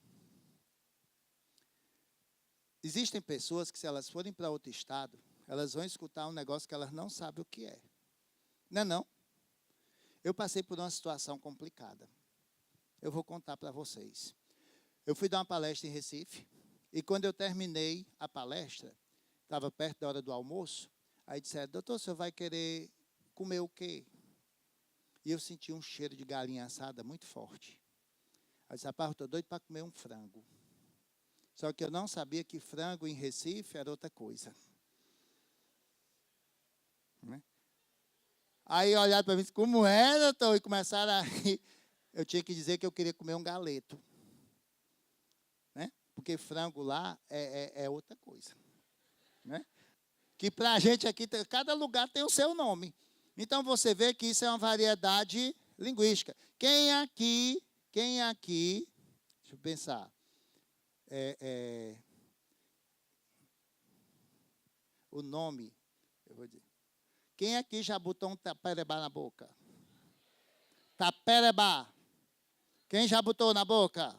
Existem pessoas que, se elas forem para outro estado, elas vão escutar um negócio que elas não sabem o que é. Não é não? Eu passei por uma situação complicada. Eu vou contar para vocês. Eu fui dar uma palestra em Recife, e quando eu terminei a palestra, estava perto da hora do almoço, aí disseram, doutor, o senhor vai querer comer o quê? E eu senti um cheiro de galinha assada muito forte. Aí eu disse, rapaz, eu estou doido para comer um frango. Só que eu não sabia que frango em Recife era outra coisa. Né? Aí olharam para mim e disse, como é, doutor? E começaram a rir. Eu tinha que dizer que eu queria comer um galeto. Né? Porque frango lá é outra coisa. Né? Que para a gente aqui, cada lugar tem o seu nome. Então, você vê que isso é uma variedade linguística. Quem aqui, deixa eu pensar, o nome, eu vou dizer. Quem aqui já botou um taperebá na boca? Taperebá. Quem já botou na boca?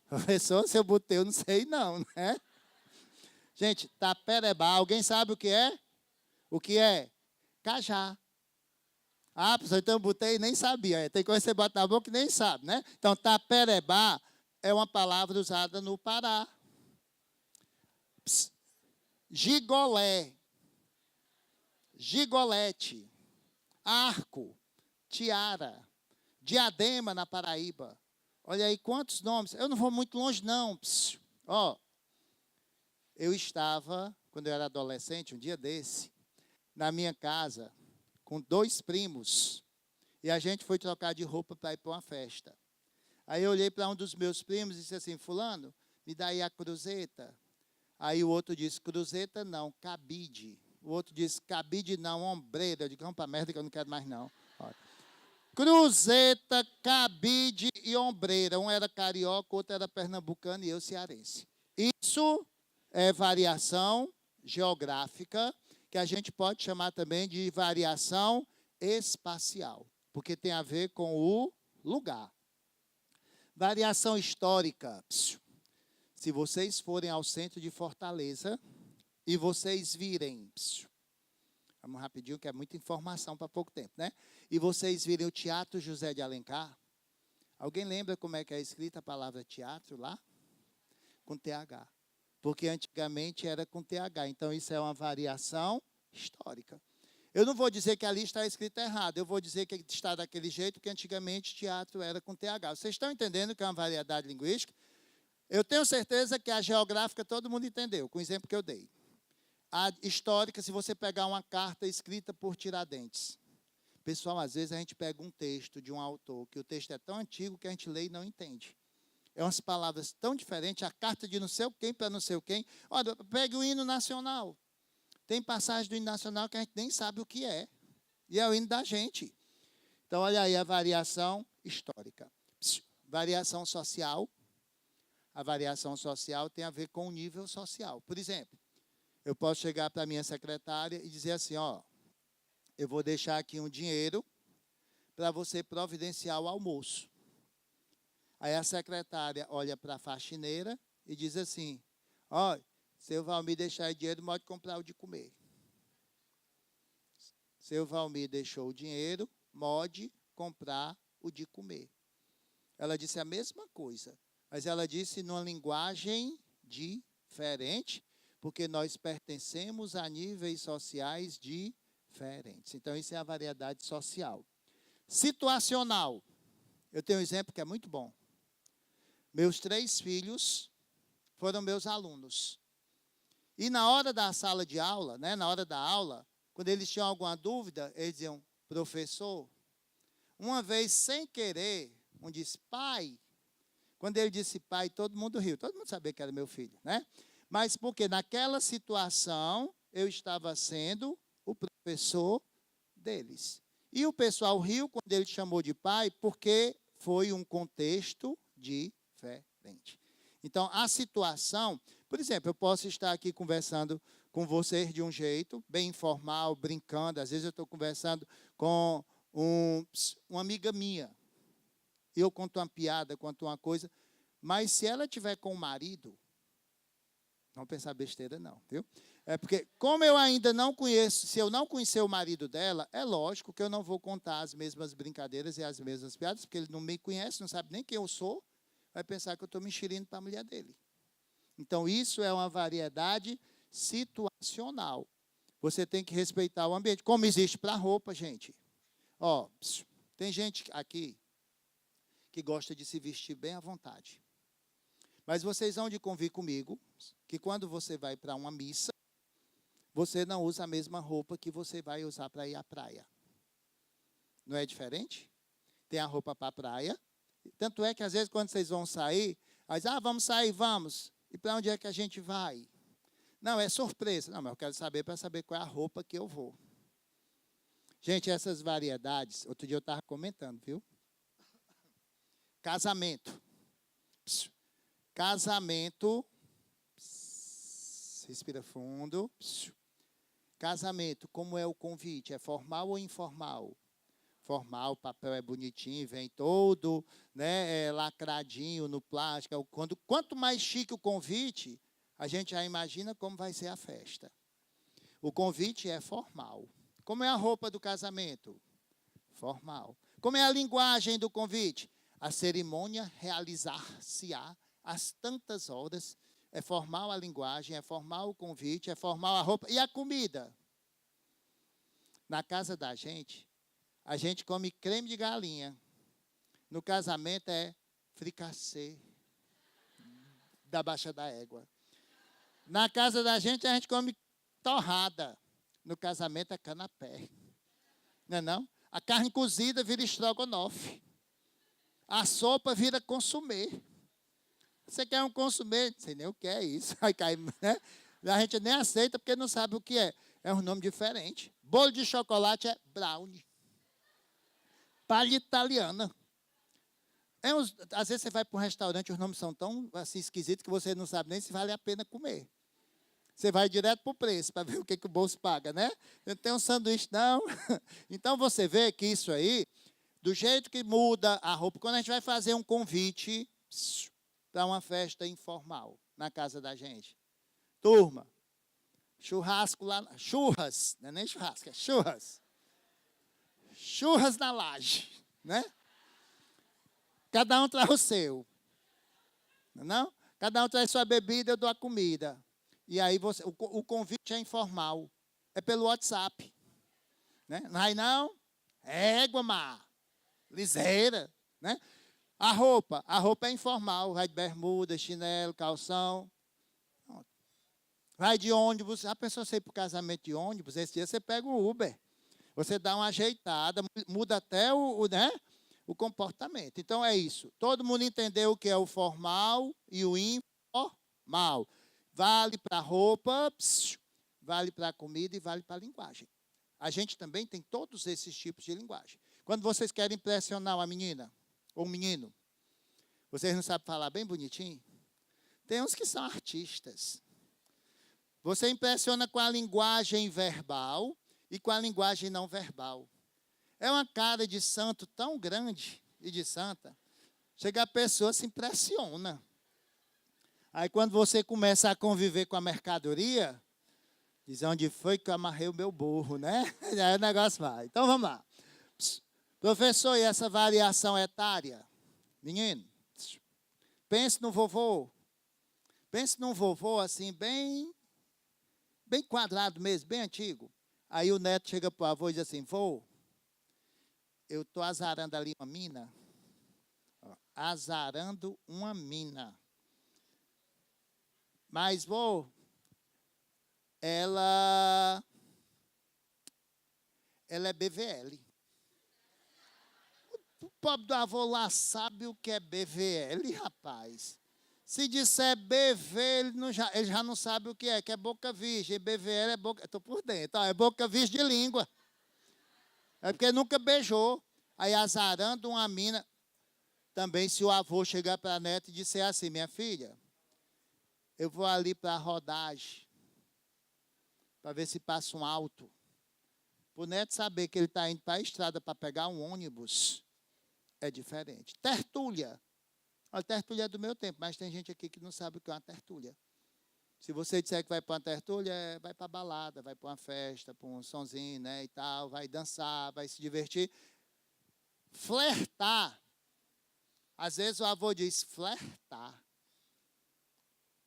Professor, se eu botei, eu não sei não, né? Gente, taperebá, alguém sabe o que é? O que é? Cajá. Ah, professor, então eu botei e nem sabia. Tem coisa que você bota na boca e nem sabe, né? Então, taperebá é uma palavra usada no Pará. Gigolé. Gigolete. Arco. Tiara. Diadema na Paraíba. Olha aí quantos nomes. Eu não vou muito longe, não. Eu estava, quando eu era adolescente, um dia desse, na minha casa, com 2 primos, e a gente foi trocar de roupa para ir para uma festa. Aí eu olhei para um dos meus primos e disse assim, fulano, me dá aí a cruzeta. Aí o outro disse, cruzeta não, cabide. O outro disse, cabide não, ombreira. Eu digo, vamos para a merda que eu não quero mais não. Olha. Cruzeta, cabide e ombreira. Um era carioca, o outro era pernambucano e eu cearense. Isso é variação geográfica, que a gente pode chamar também de variação espacial, porque tem a ver com o lugar. Variação histórica. Se vocês forem ao centro de Fortaleza e vocês virem, vamos rapidinho que é muita informação para pouco tempo, né? E vocês virem o Teatro José de Alencar, alguém lembra como é que é escrita a palavra teatro lá? Com TH. porque antigamente era com TH. Então, isso é uma variação histórica. Eu não vou dizer que ali está escrito errado, eu vou dizer que está daquele jeito, porque antigamente teatro era com TH. Vocês estão entendendo que é uma variedade linguística? Eu tenho certeza que a geográfica todo mundo entendeu, com o exemplo que eu dei. A histórica, se você pegar uma carta escrita por Tiradentes. Pessoal, às vezes a gente pega um texto de um autor, que o texto é tão antigo que a gente lê e não entende. É umas palavras tão diferentes, a carta de não sei quem para não sei quem. Olha, pegue o hino nacional. Tem passagem do hino nacional que a gente nem sabe o que é. E é o hino da gente. Então, olha aí a variação histórica. Variação social. A variação social tem a ver com o nível social. Por exemplo, eu posso chegar para a minha secretária e dizer assim, ó, eu vou deixar aqui um dinheiro para você providenciar o almoço. Aí a secretária olha para a faxineira e diz assim, ó, seu Valmir deixar o dinheiro, pode comprar o de comer. Seu Valmir deixou o dinheiro, pode comprar o de comer. Ela disse a mesma coisa, mas ela disse numa linguagem diferente, porque nós pertencemos a níveis sociais diferentes. Então, isso é a variedade social. Situacional. Eu tenho um exemplo que é muito bom. Meus 3 filhos foram meus alunos. E na hora da sala de aula, né, na hora da aula, quando eles tinham alguma dúvida, eles diziam, professor, uma vez sem querer, um disse, pai. Quando ele disse pai, todo mundo riu. Todo mundo sabia que era meu filho, né? Mas porque naquela situação, eu estava sendo o professor deles. E o pessoal riu quando ele chamou de pai, porque foi um contexto diferente. Então, a situação, por exemplo, eu posso estar aqui conversando com vocês de um jeito, bem informal, brincando. Às vezes eu estou conversando com uma amiga minha. Eu conto uma piada, conto uma coisa. Mas se ela tiver com o marido, não pensar besteira não, viu? É porque, como eu ainda não conheço, se eu não conhecer o marido dela, é lógico que eu não vou contar as mesmas brincadeiras e as mesmas piadas, porque ele não me conhece, não sabe nem quem eu sou, vai pensar que eu estou me enxerindo para a mulher dele. Então, isso é uma variedade situacional. Você tem que respeitar o ambiente. Como existe para a roupa, gente. Ó, tem gente aqui que gosta de se vestir bem à vontade. Mas vocês vão de convir comigo que quando você vai para uma missa, você não usa a mesma roupa que você vai usar para ir à praia. Não é diferente? Tem a roupa para a praia. Tanto é que, às vezes, quando vocês vão sair, vamos sair, vamos. E para onde é que a gente vai? Não, é surpresa. Não, mas eu quero saber para saber qual é a roupa que eu vou. Gente, essas variedades, outro dia eu estava comentando, viu? Casamento. Casamento. Respira fundo. Casamento, como é o convite? É formal ou informal? Formal, o papel é bonitinho, vem todo, né, lacradinho no plástico. Quanto mais chique o convite, a gente já imagina como vai ser a festa. O convite é formal. Como é a roupa do casamento? Formal. Como é a linguagem do convite? A cerimônia realizar-se-á às tantas horas. É formal a linguagem, é formal o convite, é formal a roupa. E a comida? Na casa da gente, a gente come creme de galinha. No casamento é fricassê da Baixa da Égua. Na casa da gente, a gente come torrada. No casamento é canapé. Não é não? A carne cozida vira estrogonofe. A sopa vira consumê. Você quer um consumê? Não sei nem o que é isso. Aí cai, né? A gente nem aceita porque não sabe o que é. É um nome diferente. Bolo de chocolate é brownie. Palha italiana. Às vezes você vai para um restaurante, os nomes são tão assim, esquisitos que você não sabe nem se vale a pena comer. Você vai direto para o preço, para ver o que o bolso paga, né? Não tem um sanduíche, não. Então, você vê que isso aí, do jeito que muda a roupa, quando a gente vai fazer um convite para uma festa informal na casa da gente. Turma, churrasco lá, churras, não é nem churrasco, é churras. Churras na laje, né? Cada um traz o seu. Não? Cada um traz sua bebida, eu dou a comida. E aí o convite é informal. É pelo WhatsApp. Né? Não vai não? Égua, mar. Liseira. Né? A roupa é informal. Vai de bermuda, chinelo, calção. Vai de ônibus. A pessoa sai para o casamento de ônibus, esse dia você pega o Uber. Você dá uma ajeitada, muda até né, o comportamento. Então, é isso. Todo mundo entendeu o que é o formal e o informal. Vale para a roupa, vale para a comida e vale para a linguagem. A gente também tem todos esses tipos de linguagem. Quando vocês querem impressionar uma menina ou um menino, vocês não sabem falar bem bonitinho? Tem uns que são artistas. Você impressiona com a linguagem verbal e com a linguagem não verbal. É uma cara de santo tão grande e de santa, chega a pessoa se impressiona. Aí quando você começa a conviver com a mercadoria, diz onde foi que eu amarrei o meu burro, né? Aí o negócio vai. Então vamos lá. Professor, e essa variação etária? Menino, pense no vovô. Pense num vovô assim, bem quadrado mesmo, bem antigo. Aí o neto chega para o avô e diz assim, vô, eu estou azarando ali uma mina. Azarando uma mina. Mas, vô, ela é BVL. O pobre do avô lá sabe o que é BVL, rapaz. Se disser BV, ele já não sabe o que é boca virgem. BVL é boca... Estou por dentro. É boca virgem de língua. É porque nunca beijou. Aí azarando uma mina. Também se o avô chegar para a neta e disser assim, minha filha, eu vou ali para a rodagem, para ver se passa um alto. Para o neto saber que ele está indo para a estrada para pegar um ônibus, é diferente. Tertúlia. A tertúlia é do meu tempo, mas tem gente aqui que não sabe o que é uma tertúlia. Se você disser que vai para uma tertúlia, vai para balada, vai para uma festa, para um sonzinho, né, e tal, vai dançar, vai se divertir. Flertar. Às vezes o avô diz flertar.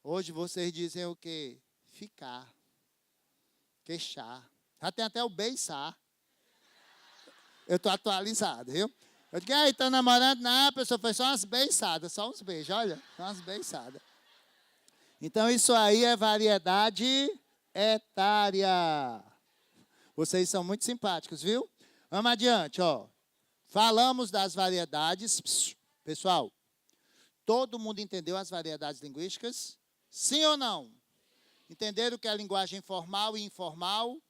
Hoje vocês dizem o quê? Ficar. Queixar. Já tem até o beiçar. Eu estou atualizado, viu? Eu digo, aí, está namorando? Não, a pessoa foi só umas beiçadas, só uns beijos, olha, só umas beiçadas. Então, isso aí é variedade etária. Vocês são muito simpáticos, viu? Vamos adiante, ó. Falamos das variedades. Pessoal, todo mundo entendeu as variedades linguísticas? Sim ou não? Entenderam o que é a linguagem formal e informal?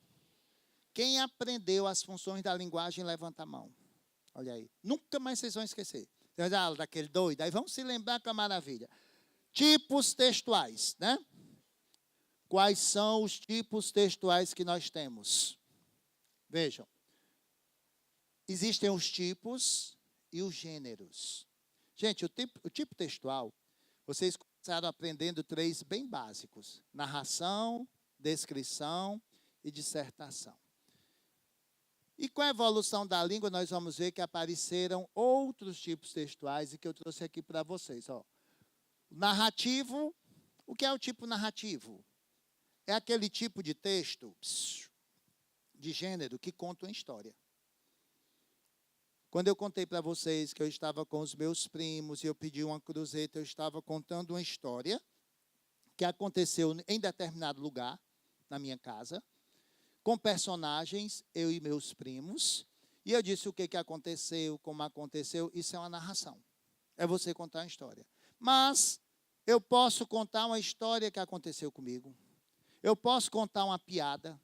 Quem aprendeu as funções da linguagem, levanta a mão. Olha aí. Nunca mais vocês vão esquecer. Tem a aula daquele doido. Aí vamos se lembrar com a maravilha. Tipos textuais, né? Quais são os tipos textuais que nós temos? Vejam. Existem os tipos e os gêneros. Gente, o tipo textual, vocês começaram aprendendo 3 bem básicos. Narração, descrição e dissertação. E com a evolução da língua, nós vamos ver que apareceram outros tipos textuais e que eu trouxe aqui para vocês. Ó. Narrativo, o que é o tipo narrativo? É aquele tipo de texto, de gênero, que conta uma história. Quando eu contei para vocês que eu estava com os meus primos e eu pedi uma cruzeta, eu estava contando uma história que aconteceu em determinado lugar, na minha casa, com personagens, eu e meus primos, e eu disse o que aconteceu, como aconteceu, isso é uma narração. É você contar uma história. Mas eu posso contar uma história que aconteceu comigo. Eu posso contar uma piada.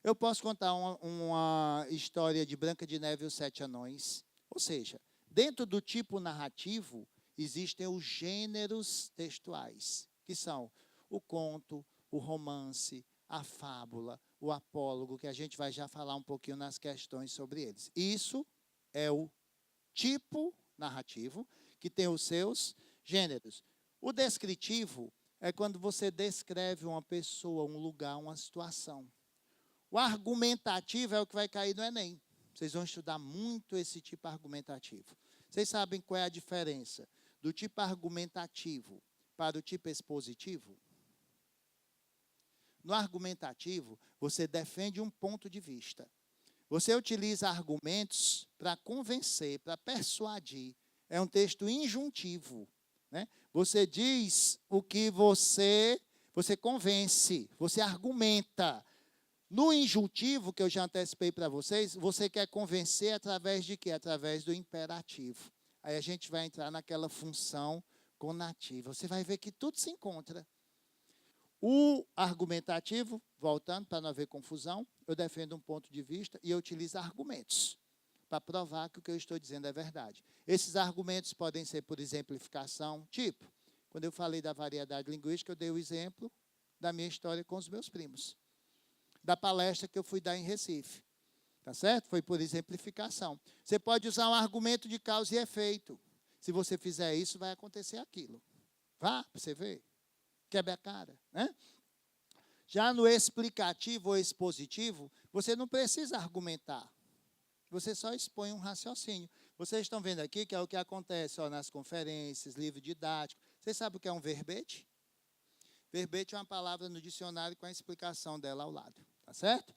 Eu posso contar uma história de Branca de Neve e os 7 Anões. Ou seja, dentro do tipo narrativo, existem os gêneros textuais, que são o conto, o romance, a fábula, o apólogo, que a gente vai já falar um pouquinho nas questões sobre eles. Isso é o tipo narrativo, que tem os seus gêneros. O descritivo é quando você descreve uma pessoa, um lugar, uma situação. O argumentativo é o que vai cair no Enem. Vocês vão estudar muito esse tipo argumentativo. Vocês sabem qual é a diferença do tipo argumentativo para o tipo expositivo? No argumentativo, você defende um ponto de vista. Você utiliza argumentos para convencer, para persuadir. É um texto injuntivo, né? Você diz o que você convence, você argumenta. No injuntivo, que eu já antecipei para vocês, você quer convencer através de quê? Através do imperativo. Aí a gente vai entrar naquela função conativa. Você vai ver que tudo se encontra. O argumentativo, voltando para não haver confusão, eu defendo um ponto de vista e eu utilizo argumentos para provar que o que eu estou dizendo é verdade. Esses argumentos podem ser por exemplificação, tipo, quando eu falei da variedade linguística, eu dei o exemplo da minha história com os meus primos, da palestra que eu fui dar em Recife, tá certo? Foi por exemplificação. Você pode usar um argumento de causa e efeito. Se você fizer isso, vai acontecer aquilo. Vá, para você ver. Quebra a cara, né? Já no explicativo ou expositivo, você não precisa argumentar. Você só expõe um raciocínio. Vocês estão vendo aqui que é o que acontece nas conferências, livro didático. Vocês sabem o que é um verbete? Verbete é uma palavra no dicionário com a explicação dela ao lado, tá certo?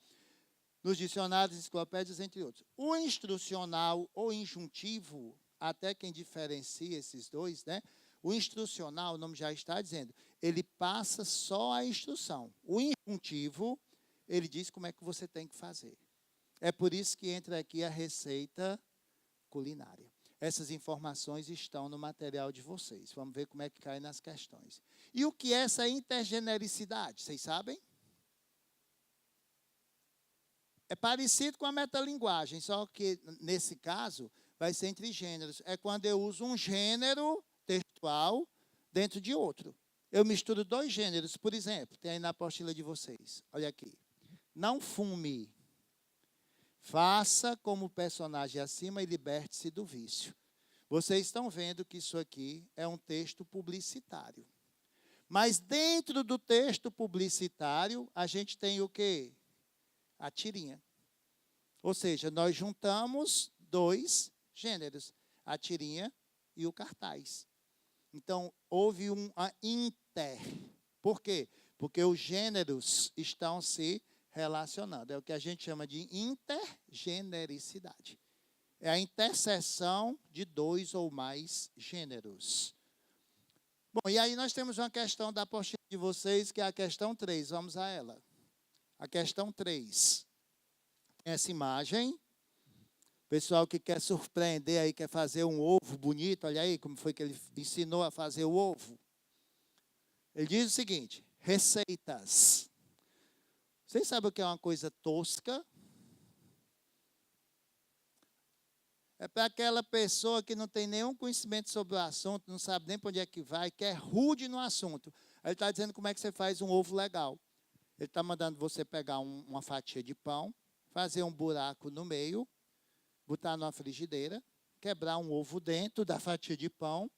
Nos dicionários, enciclopédias, entre outros. O instrucional ou injuntivo, até quem diferencia esses dois, né? O instrucional, o nome já está dizendo, ele passa só a instrução. O injuntivo, ele diz como é que você tem que fazer. É por isso que entra aqui a receita culinária. Essas informações estão no material de vocês. Vamos ver como é que cai nas questões. E o que é essa intergenericidade? Vocês sabem? É parecido com a metalinguagem, só que, nesse caso, vai ser entre gêneros. É quando eu uso um gênero textual dentro de outro. Eu misturo dois gêneros, por exemplo, tem aí na apostila de vocês. Olha aqui. Não fume. Faça como o personagem acima e liberte-se do vício. Vocês estão vendo que isso aqui é um texto publicitário. Mas dentro do texto publicitário, a gente tem o quê? A tirinha. Ou seja, nós juntamos dois gêneros, a tirinha e o cartaz. Então, houve uma inter. Por quê? Porque os gêneros estão se relacionando. É o que a gente chama de intergenericidade. É a interseção de dois ou mais gêneros. Bom, e aí nós temos uma questão da apostila de vocês, que é a questão 3. Vamos a ela. A questão 3. Tem essa imagem. Pessoal que quer surpreender aí, quer fazer um ovo bonito, olha aí como foi que ele ensinou a fazer o ovo. Ele diz o seguinte, receitas. Vocês sabem o que é uma coisa tosca? É para aquela pessoa que não tem nenhum conhecimento sobre o assunto, não sabe nem para onde é que vai, que é rude no assunto. Aí ele está dizendo como é que você faz um ovo legal. Ele está mandando você pegar uma fatia de pão, fazer um buraco no meio, botar numa frigideira, quebrar um ovo dentro da fatia de pão,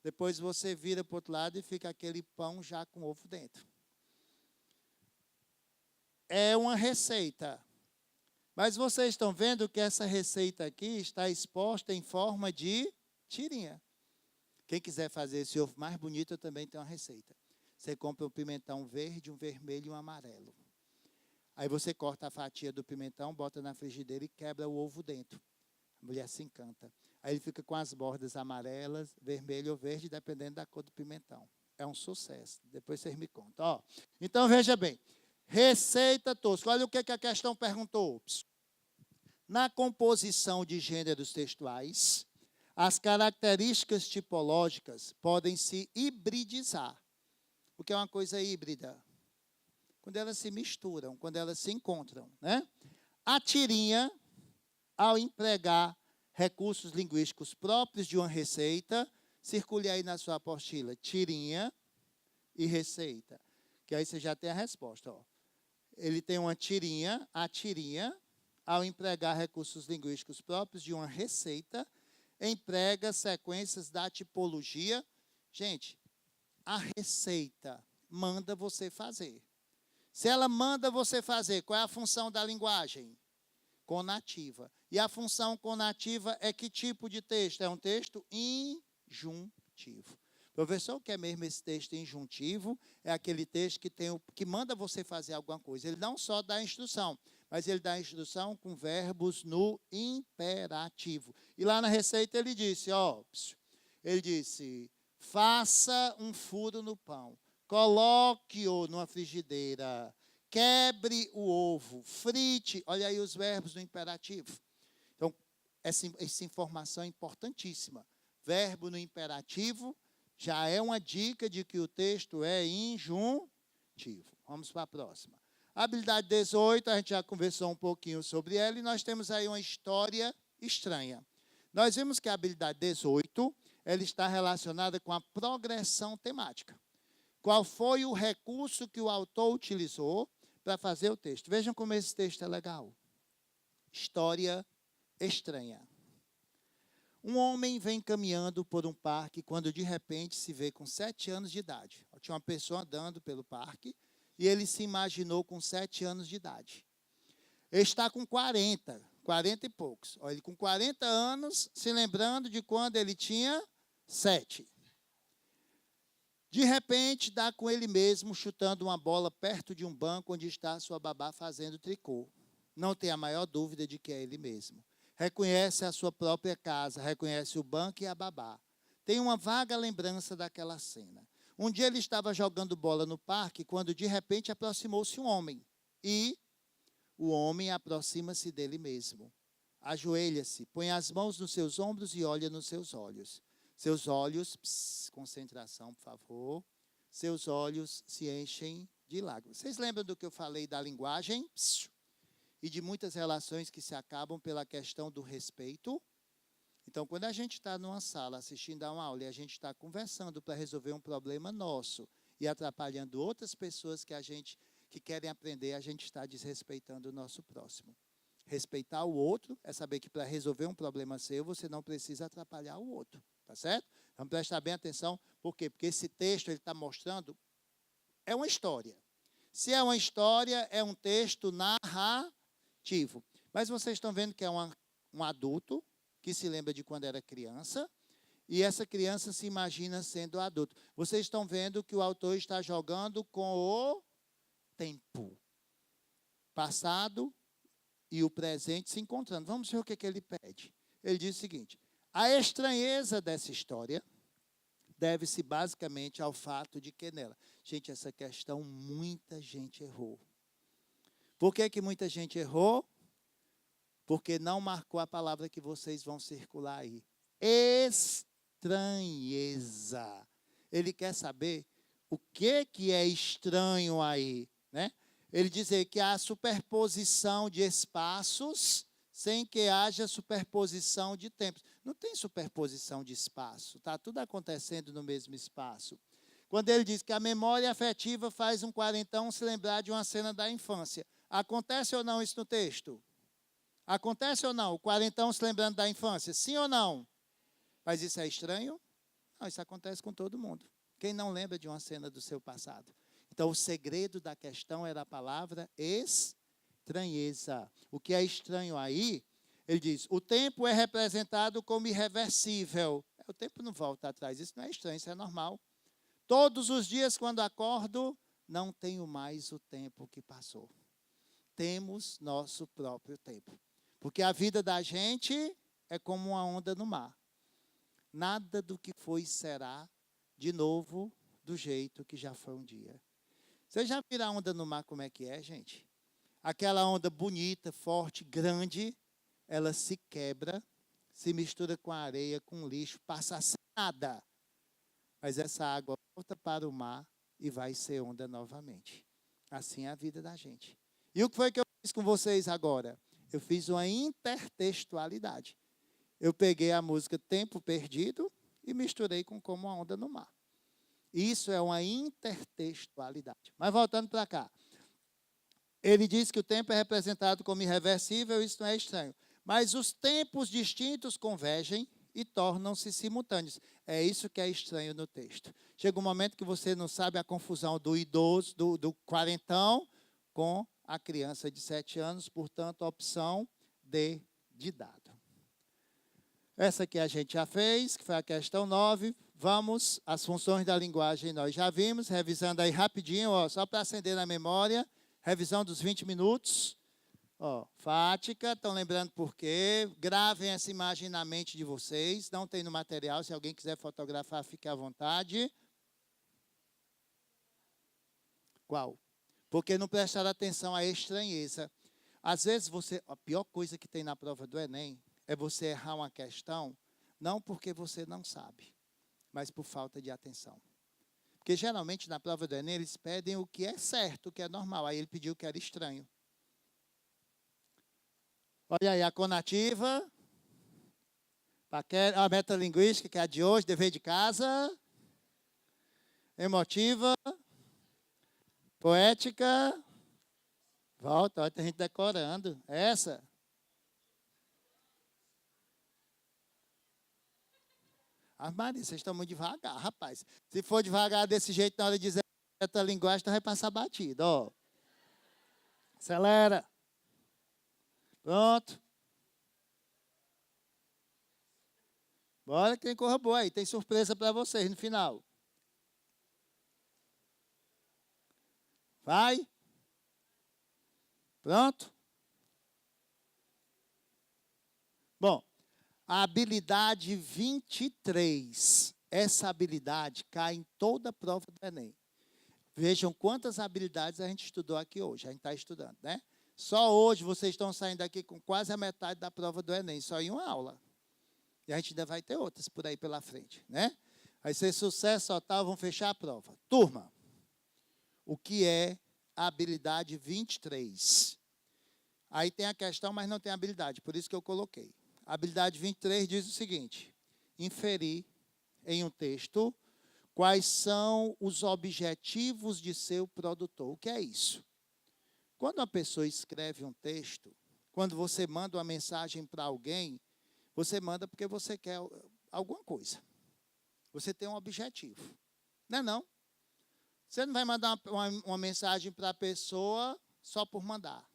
depois você vira para o outro lado e fica aquele pão já com ovo dentro. É uma receita. Mas vocês estão vendo que essa receita aqui está exposta em forma de tirinha. Quem quiser fazer esse ovo mais bonito, eu também tenho uma receita. Você compra um pimentão verde, um vermelho e um amarelo. Aí você corta a fatia do pimentão, bota na frigideira e quebra o ovo dentro. A mulher se encanta. Aí ele fica com as bordas amarelas, vermelho ou verde, dependendo da cor do pimentão. É um sucesso. Depois vocês me contam. Então, veja bem. Receita tosca. Olha o que a questão perguntou. Na composição de gêneros textuais, as características tipológicas podem se hibridizar. O que é uma coisa híbrida? Quando elas se misturam, quando elas se encontram, né? A tirinha, ao empregar recursos linguísticos próprios de uma receita, circule aí na sua apostila, tirinha e receita. Que aí você já tem a resposta. Ele tem uma tirinha, a tirinha, ao empregar recursos linguísticos próprios de uma receita, emprega sequências da tipologia. Gente, a receita manda você fazer. Se ela manda você fazer, qual é a função da linguagem? Conativa. E a função conativa é que tipo de texto? É um texto injuntivo. Professor, o que é mesmo esse texto injuntivo? É aquele texto que manda você fazer alguma coisa. Ele não só dá instrução, mas ele dá instrução com verbos no imperativo. E lá na receita ele disse, faça um furo no pão, coloque-o numa frigideira, quebre o ovo, frite. Olha aí os verbos no imperativo. Então, essa informação é importantíssima. Verbo no imperativo já é uma dica de que o texto é injuntivo. Vamos para a próxima. A habilidade 18, a gente já conversou um pouquinho sobre ela, e nós temos aí uma história estranha. Nós vimos que a habilidade 18, ela está relacionada com a progressão temática. Qual foi o recurso que o autor utilizou para fazer o texto? Vejam como esse texto é legal. História estranha. Um homem vem caminhando por um parque quando de repente se vê com 7 anos de idade. Tinha uma pessoa andando pelo parque e ele se imaginou com 7 anos de idade. Ele está com 40 e poucos. Ele com 40 anos, se lembrando de quando ele tinha 7. De repente, dá com ele mesmo, chutando uma bola perto de um banco onde está a sua babá fazendo tricô. Não tem a maior dúvida de que é ele mesmo. Reconhece a sua própria casa, reconhece o banco e a babá. Tem uma vaga lembrança daquela cena. Um dia ele estava jogando bola no parque, quando de repente aproximou-se um homem. E o homem aproxima-se dele mesmo. Ajoelha-se, põe as mãos nos seus ombros e olha nos seus olhos. Seus olhos, concentração, por favor. Seus olhos se enchem de lágrimas. Vocês lembram do que eu falei da linguagem? E de muitas relações que se acabam pela questão do respeito? Então, quando a gente está numa sala assistindo a uma aula e a gente está conversando para resolver um problema nosso e atrapalhando outras pessoas que querem aprender, a gente está desrespeitando o nosso próximo. Respeitar o outro é saber que para resolver um problema seu, você não precisa atrapalhar o outro. Tá certo? Vamos prestar bem atenção. Por quê? Porque esse texto ele está mostrando, é uma história. Se é uma história, é um texto narrativo. Mas vocês estão vendo que é um adulto que se lembra de quando era criança, e essa criança se imagina sendo adulto. Vocês estão vendo que o autor está jogando com o tempo. Passado e o presente se encontrando. Vamos ver o que ele pede. Ele diz o seguinte: a estranheza dessa história deve-se basicamente ao fato de que nela, gente, essa questão muita gente errou. Por que muita gente errou? Porque não marcou a palavra que vocês vão circular aí. Estranheza. Ele quer saber o que é estranho aí, né? Ele diz que há superposição de espaços sem que haja superposição de tempos. Não tem superposição de espaço, está tudo acontecendo no mesmo espaço. Quando ele diz que a memória afetiva faz um quarentão se lembrar de uma cena da infância. Acontece ou não isso no texto? Acontece ou não? O quarentão se lembrando da infância? Sim ou não? Mas isso é estranho? Não, isso acontece com todo mundo. Quem não lembra de uma cena do seu passado? Então, o segredo da questão era a palavra estranheza. O que é estranho aí, ele diz, o tempo é representado como irreversível. O tempo não volta atrás, isso não é estranho, isso é normal. Todos os dias, quando acordo, não tenho mais o tempo que passou. Temos nosso próprio tempo. Porque a vida da gente é como uma onda no mar. Nada do que foi será de novo do jeito que já foi um dia. Vocês já viram a onda no mar como é que é, gente? Aquela onda bonita, forte, grande, ela se quebra, se mistura com a areia, com o lixo, passa sem nada. Mas essa água volta para o mar e vai ser onda novamente. Assim é a vida da gente. E o que foi que eu fiz com vocês agora? Eu fiz uma intertextualidade. Eu peguei a música Tempo Perdido e misturei com Como a Onda no Mar. Isso é uma intertextualidade. Mas voltando para cá. Ele diz que o tempo é representado como irreversível, isso não é estranho. Mas os tempos distintos convergem e tornam-se simultâneos. É isso que é estranho no texto. Chega um momento que você não sabe a confusão do idoso, do quarentão, com a criança de 7 anos, portanto, a opção D de dado. Essa aqui a gente já fez, que foi a questão 9. Vamos, as funções da linguagem nós já vimos, revisando aí rapidinho, ó, só para acender na memória, revisão dos 20 minutos. Ó, fática, estão lembrando por quê? Gravem essa imagem na mente de vocês, não tem no material, se alguém quiser fotografar, fique à vontade. Qual? Porque não prestaram atenção à estranheza. Às vezes a pior coisa que tem na prova do Enem é você errar uma questão, não porque você não sabe, mas por falta de atenção. Porque geralmente na prova do Enem eles pedem o que é certo, o que é normal. Aí ele pediu o que era estranho. Olha aí, a conativa, a metalinguística, que é a de hoje, dever de casa, emotiva, poética, volta, olha, tem gente decorando. Essa. Ah, Maria, vocês estão muito devagar, rapaz. Se for devagar desse jeito, na hora de dizer metalinguagem, então vai passar batido, ó. Acelera. Pronto. Bora que tem corra boa aí. Tem surpresa para vocês no final. Vai. Pronto. Bom, a habilidade 23. Essa habilidade cai em toda a prova do Enem. Vejam quantas habilidades a gente estudou aqui hoje. A gente está estudando, né? Só hoje vocês estão saindo daqui com quase a metade da prova do Enem, só em uma aula. E a gente ainda vai ter outras por aí pela frente, né? Vai ser sucesso total, vamos fechar a prova. Turma, o que é a habilidade 23? Aí tem a questão, mas não tem a habilidade, por isso que eu coloquei. A habilidade 23 diz o seguinte: inferir em um texto quais são os objetivos de seu produtor. O que é isso? Quando uma pessoa escreve um texto, quando você manda uma mensagem para alguém, você manda porque você quer alguma coisa. Você tem um objetivo. Não é não? Você não vai mandar uma mensagem para a pessoa só por mandar.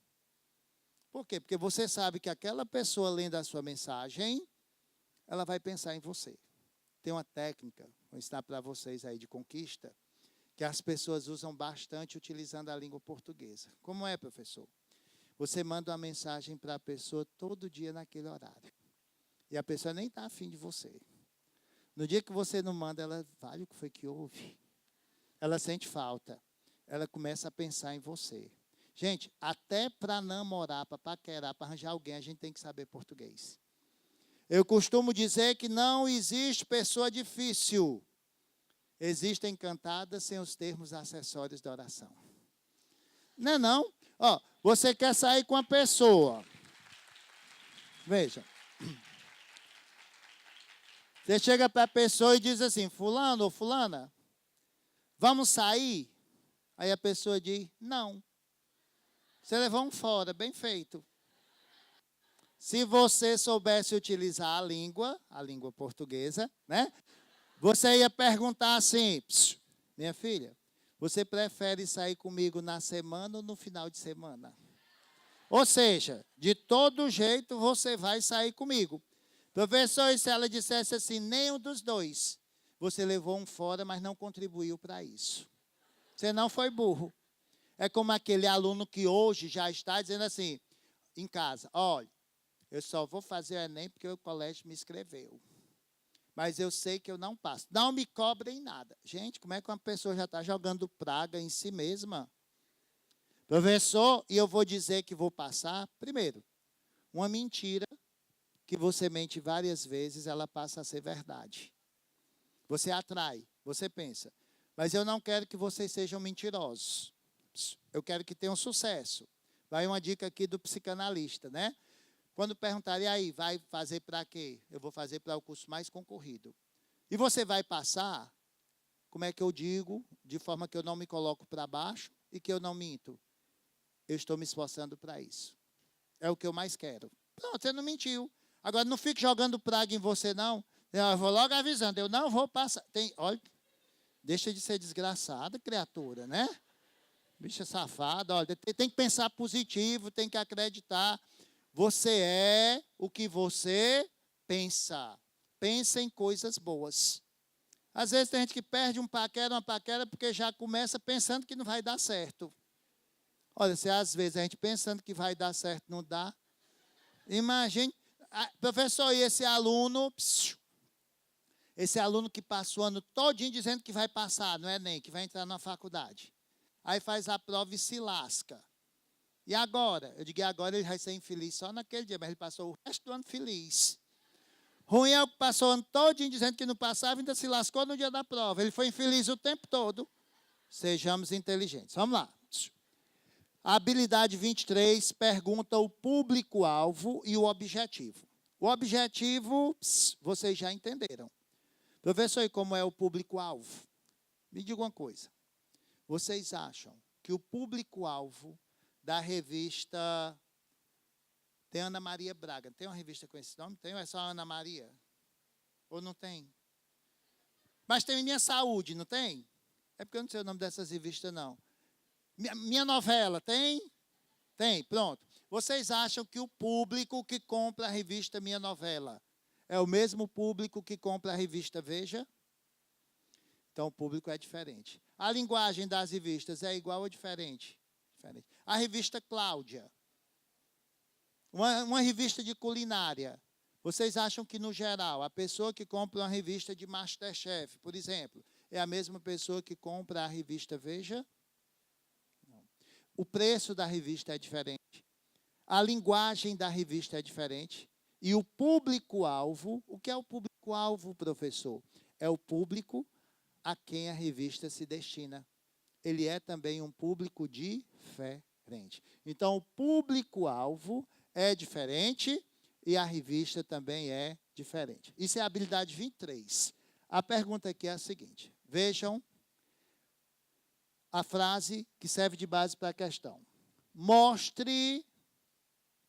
Por quê? Porque você sabe que aquela pessoa, lendo a sua mensagem, ela vai pensar em você. Tem uma técnica, vou ensinar para vocês aí de conquista, que as pessoas usam bastante utilizando a língua portuguesa. Como é, professor? Você manda uma mensagem para a pessoa todo dia naquele horário. E a pessoa nem está afim de você. No dia que você não manda, ela, vale o que foi que houve? Ela sente falta. Ela começa a pensar em você. Gente, até para namorar, para paquerar, para arranjar alguém, a gente tem que saber português. Eu costumo dizer que não existe pessoa difícil. Existem cantadas sem os termos acessórios da oração. Não é não? Ó, você quer sair com a pessoa. Veja. Você chega para a pessoa e diz assim, fulano ou fulana, vamos sair? Aí a pessoa diz, não. Você levou um fora, bem feito. Se você soubesse utilizar a língua portuguesa, né? Você ia perguntar assim, minha filha, você prefere sair comigo na semana ou no final de semana? Ou seja, de todo jeito você vai sair comigo. Professor, e se ela dissesse assim, nenhum dos dois, você levou um fora, mas não contribuiu para isso. Você não foi burro. É como aquele aluno que hoje já está dizendo assim, em casa, olha, eu só vou fazer o Enem porque o colégio me escreveu. Mas eu sei que eu não passo. Não me cobrem nada. Gente, como é que uma pessoa já está jogando praga em si mesma? Professor, e eu vou dizer que vou passar? Primeiro, uma mentira que você mente várias vezes, ela passa a ser verdade. Você atrai, você pensa. Mas eu não quero que vocês sejam mentirosos. Eu quero que tenham sucesso. Vai uma dica aqui do psicanalista, né? Quando perguntarem aí, vai fazer para quê? Eu vou fazer para o curso mais concorrido. E você vai passar? Como é que eu digo? De forma que eu não me coloco para baixo e que eu não minto. Eu estou me esforçando para isso. É o que eu mais quero. Pronto, você não mentiu. Agora, não fique jogando praga em você, não. Eu vou logo avisando, eu não vou passar. Olha, deixa de ser desgraçada, criatura, né? Bicha safada, olha, tem que pensar positivo, tem que acreditar. Você é o que você pensa. Pensa em coisas boas. Às vezes tem gente que perde uma paquera, porque já começa pensando que não vai dar certo. Olha, se às vezes a gente pensando que vai dar certo, não dá. Imagine, professor, e esse aluno que passou o ano todinho dizendo que vai passar no Enem, que vai entrar na faculdade. Aí faz a prova e se lasca. E agora? Eu digo, agora ele vai ser infeliz só naquele dia, mas ele passou o resto do ano feliz. Ruim é o que passou o ano todinho dizendo que não passava e ainda se lascou no dia da prova. Ele foi infeliz o tempo todo. Sejamos inteligentes. Vamos lá. A habilidade 23 pergunta o público-alvo e o objetivo. O objetivo, vocês já entenderam. Professor, e como é o público-alvo? Me diga uma coisa. Vocês acham que o público-alvo da revista... Tem Ana Maria Braga. Tem uma revista com esse nome? Tem ou é só Ana Maria? Ou não tem? Mas tem Minha Saúde, não tem? É porque eu não sei o nome dessas revistas, não. Minha Novela, tem? Tem, pronto. Vocês acham que o público que compra a revista Minha Novela é o mesmo público que compra a revista Veja? Então, o público é diferente. A linguagem das revistas é igual ou diferente? Diferente. A revista Cláudia. Uma revista de culinária. Vocês acham que, no geral, a pessoa que compra uma revista de Masterchef, por exemplo, é a mesma pessoa que compra a revista Veja? Não. O preço da revista é diferente. A linguagem da revista é diferente. E o público-alvo, o que é o público-alvo, professor? É o público a quem a revista se destina. Ele é também um público diferente. Então, o público-alvo é diferente e a revista também é diferente. Isso é a habilidade 23. A pergunta aqui é a seguinte. Vejam a frase que serve de base para a questão. Mostre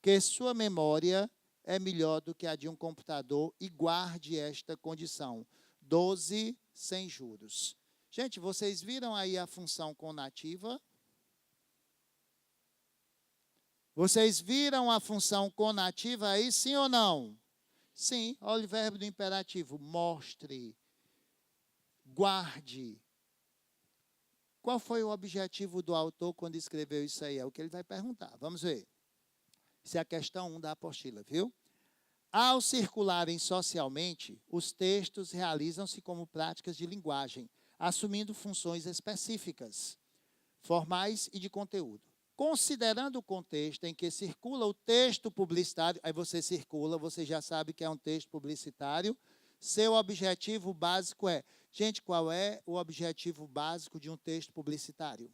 que sua memória é melhor do que a de um computador e guarde esta condição. 12 sem juros. Gente, vocês viram aí a função conativa? Vocês viram a função conativa aí, sim ou não? Sim, olha o verbo do imperativo. Mostre, guarde. Qual foi o objetivo do autor quando escreveu isso aí? É o que ele vai perguntar. Vamos ver. Isso é a questão 1 da apostila, viu? Ao circularem socialmente, os textos realizam-se como práticas de linguagem, assumindo funções específicas, formais e de conteúdo. Considerando o contexto em que circula o texto publicitário, aí você circula, você já sabe que é um texto publicitário, seu objetivo básico é... Gente, qual é o objetivo básico de um texto publicitário?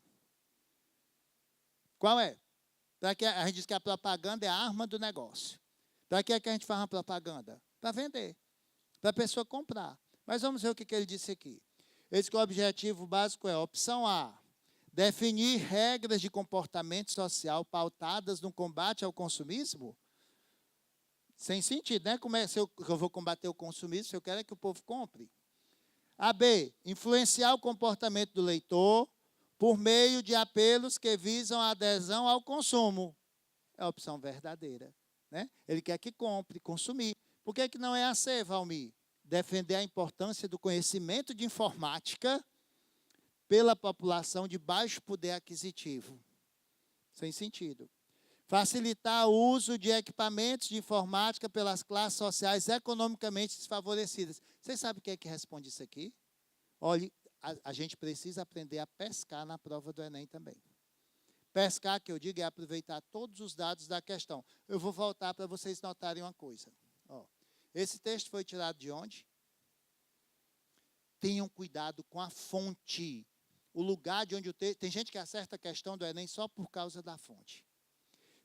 Qual é? Para que a gente diz que a propaganda é a arma do negócio. Para que é que a gente faz uma propaganda? Para vender, para a pessoa comprar. Mas vamos ver o que ele disse aqui. Ele disse que o objetivo básico é, opção A, definir regras de comportamento social pautadas no combate ao consumismo? Sem sentido, né? Como é se eu vou combater o consumismo se eu quero é que o povo compre? A B, influenciar o comportamento do leitor por meio de apelos que visam a adesão ao consumo. É a opção verdadeira. Né? Ele quer que compre, consumir. Por que não é a C, Valmir? Defender a importância do conhecimento de informática pela população de baixo poder aquisitivo. Sem sentido. Facilitar o uso de equipamentos de informática pelas classes sociais economicamente desfavorecidas. Vocês sabem o que é que responde isso aqui? Olha, a gente precisa aprender a pescar na prova do Enem também. Pescar, que eu digo, é aproveitar todos os dados da questão. Eu vou voltar para vocês notarem uma coisa. Ó, esse texto foi tirado de onde? Tenham cuidado com a fonte. O lugar de onde o texto... Tem gente que acerta a questão do Enem só por causa da fonte.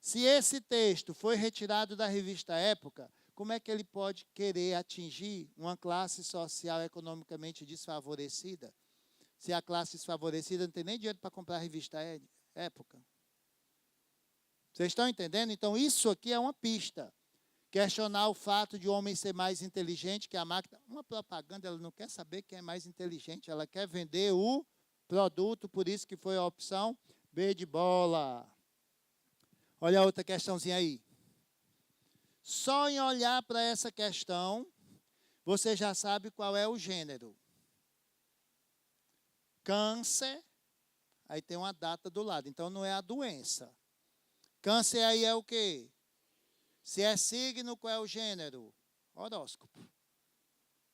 Se esse texto foi retirado da revista Época, como é que ele pode querer atingir uma classe social economicamente desfavorecida? Se a classe desfavorecida não tem nem dinheiro para comprar a revista Época. Vocês estão entendendo? Então, isso aqui é uma pista. Questionar o fato de o homem ser mais inteligente que a máquina. Uma propaganda, ela não quer saber quem é mais inteligente, ela quer vender o produto, por isso que foi a opção B de bola. Olha a outra questãozinha aí. Só em olhar para essa questão, você já sabe qual é o gênero. Câncer, aí tem uma data do lado, então não é a doença. Câncer aí é o quê? Se é signo, qual é o gênero? Horóscopo.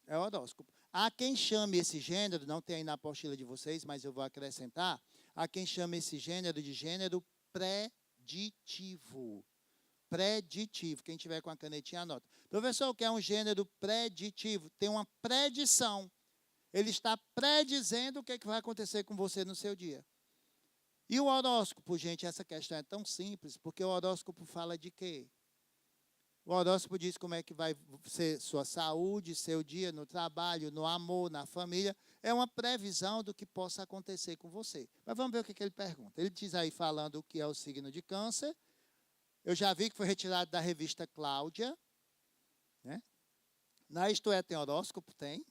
É horóscopo. Há quem chame esse gênero, não tem aí na apostila de vocês, mas eu vou acrescentar, há quem chame esse gênero de gênero preditivo. Preditivo. Quem tiver com a canetinha, anota. Professor, o que é um gênero preditivo? Tem uma predição. Ele está predizendo o que vai acontecer com você no seu dia. E o horóscopo, gente, essa questão é tão simples, porque o horóscopo fala de quê? O horóscopo diz como é que vai ser sua saúde, seu dia no trabalho, no amor, na família. É uma previsão do que possa acontecer com você. Mas vamos ver o que ele pergunta. Ele diz aí, falando o que é o signo de Câncer. Eu já vi que foi retirado da revista Cláudia. Né? Na Isto É tem horóscopo? Tem.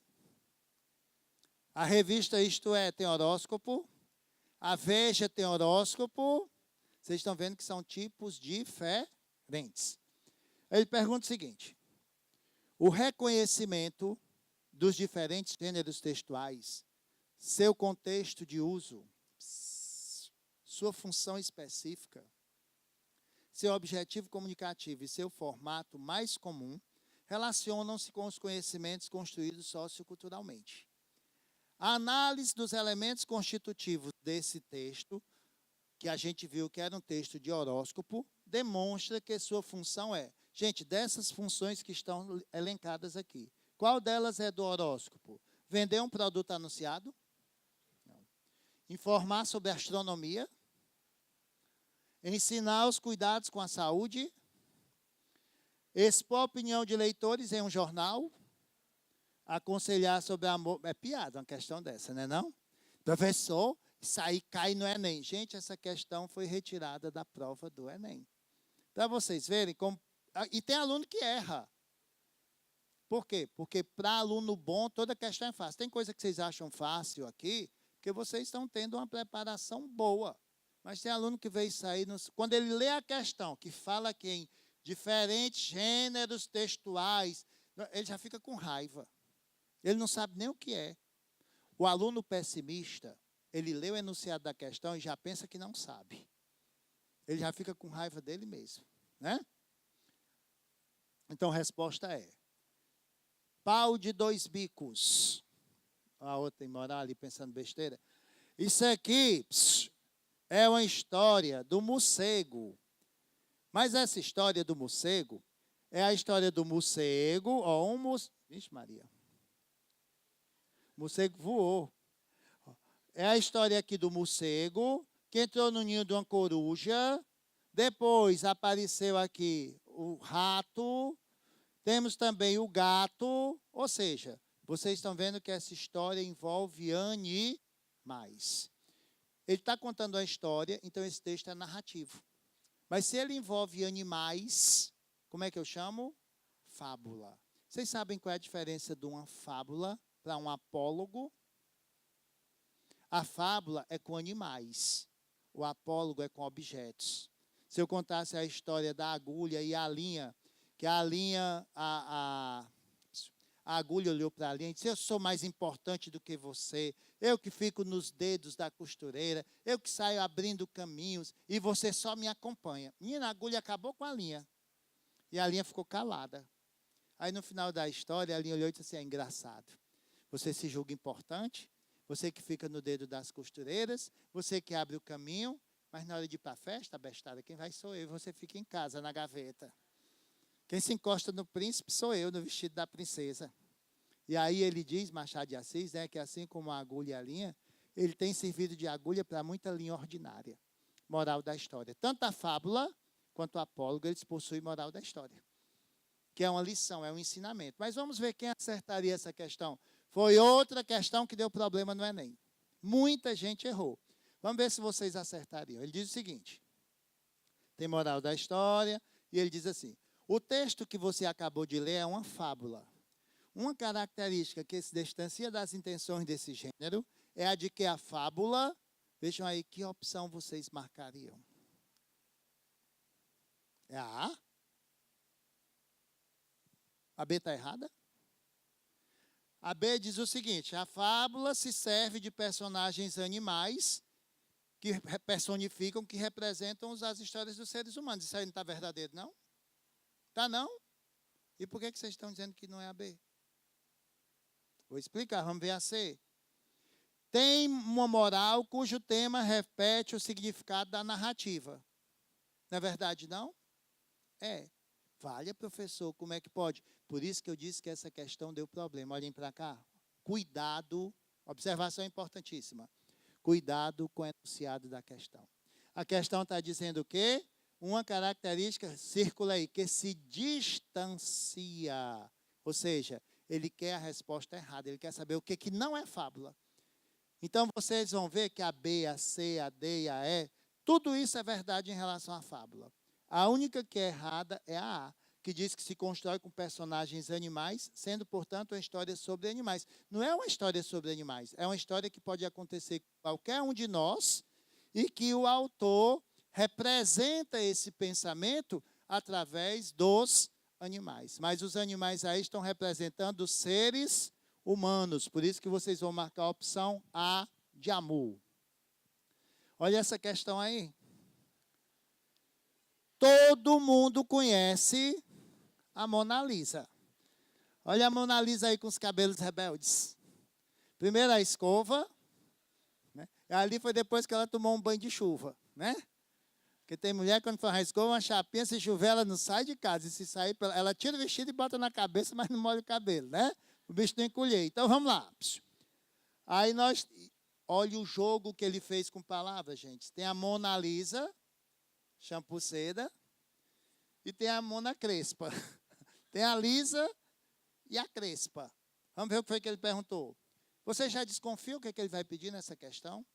A revista Isto É tem horóscopo. A Veja tem horóscopo. Vocês estão vendo que são tipos diferentes. Ele pergunta o seguinte: o reconhecimento dos diferentes gêneros textuais, seu contexto de uso, sua função específica, seu objetivo comunicativo e seu formato mais comum relacionam-se com os conhecimentos construídos socioculturalmente. A análise dos elementos constitutivos desse texto, que a gente viu que era um texto de horóscopo, demonstra que sua função é... Gente, dessas funções que estão elencadas aqui, qual delas é do horóscopo? Vender um produto anunciado? Não. Informar sobre astronomia? Ensinar os cuidados com a saúde? Expor a opinião de leitores em um jornal? Aconselhar sobre amor? É piada uma questão dessa, não é não? Professor, isso aí cai no Enem. Gente, essa questão foi retirada da prova do Enem. Para vocês verem como... E tem aluno que erra. Por quê? Porque para aluno bom, toda questão é fácil. Tem coisa que vocês acham fácil aqui, porque vocês estão tendo uma preparação boa. Mas tem aluno que veio sair... Quando ele lê a questão, que fala que em diferentes gêneros textuais, ele já fica com raiva. Ele não sabe nem o que é. O aluno pessimista, ele lê o enunciado da questão e já pensa que não sabe. Ele já fica com raiva dele mesmo, né? Então, a resposta é: pau de dois bicos. A outra tem moral ali pensando besteira. Isso aqui é uma história do morcego. Mas essa história do morcego é a história do morcego, ó, Vixe Maria. O morcego voou. É a história aqui do morcego, que entrou no ninho de uma coruja. Depois apareceu aqui o rato. Temos também o gato. Ou seja, vocês estão vendo que essa história envolve animais. Ele está contando a história, então esse texto é narrativo. Mas se ele envolve animais, como é que eu chamo? Fábula. Vocês sabem qual é a diferença de uma fábula para um apólogo? A fábula é com animais. O apólogo é com objetos. Se eu contasse a história da agulha e a linha, que a linha, a agulha olhou para a linha e disse: eu sou mais importante do que você, eu que fico nos dedos da costureira, eu que saio abrindo caminhos e você só me acompanha. Menina, a agulha acabou com a linha. E a linha ficou calada. Aí no final da história, a linha olhou e disse assim: é engraçado. Você se julga importante, você que fica no dedo das costureiras, você que abre o caminho, mas na hora de ir para a festa, bestada, quem vai sou eu, você fica em casa, na gaveta. Quem se encosta no príncipe sou eu, no vestido da princesa. E aí ele diz, Machado de Assis, né, que assim como a agulha e a linha, ele tem servido de agulha para muita linha ordinária. Moral da história. Tanto a fábula quanto o apólogo, eles possuem moral da história. Que é uma lição, é um ensinamento. Mas vamos ver quem acertaria essa questão. Foi outra questão que deu problema no Enem. Muita gente errou. Vamos ver se vocês acertariam. Ele diz o seguinte: tem moral da história, e ele diz assim: o texto que você acabou de ler é uma fábula. Uma característica que se distancia das intenções desse gênero é a de que a fábula... Vejam aí, que opção vocês marcariam? É a A? A B está errada? A B diz o seguinte: a fábula se serve de personagens animais que personificam, que representam as histórias dos seres humanos. Isso aí não está verdadeiro, não? Está não? E por que vocês estão dizendo que não é a B? Vou explicar, vamos ver a C. Tem uma moral cujo tema repete o significado da narrativa. Não é verdade, não? É. Valha, professor, como é que pode? Por isso que eu disse que essa questão deu problema. Olhem para cá. Cuidado, observação importantíssima. Cuidado com o enunciado da questão. A questão está dizendo o quê? Uma característica, círcula aí, que se distancia. Ou seja, ele quer a resposta errada, ele quer saber o que não é fábula. Então, vocês vão ver que a B, a C, a D e a E, tudo isso é verdade em relação à fábula. A única que é errada é a A, que diz que se constrói com personagens animais, sendo, portanto, uma história sobre animais. Não é uma história sobre animais, é uma história que pode acontecer com qualquer um de nós e que o autor representa esse pensamento através dos animais. Mas os animais aí estão representando os seres humanos, por isso que vocês vão marcar a opção A de amor. Olha essa questão aí. Todo mundo conhece a Mona Lisa. Olha a Mona Lisa aí com os cabelos rebeldes. Primeiro a escova, né? Ali foi depois que ela tomou um banho de chuva, né? Porque tem mulher quando faz a escova, uma chapinha, se chover, ela não sai de casa. E se sair, ela tira o vestido e bota na cabeça, mas não molha o cabelo, né? O bicho não encolher. Então vamos lá. Aí nós, olha o jogo que ele fez com palavras, gente. Tem a Mona Lisa, shampoo seda, e tem a Mona Crespa. Tem a Lisa e a Crespa. Vamos ver o que foi que ele perguntou. Você já desconfia o que ele vai pedir nessa questão?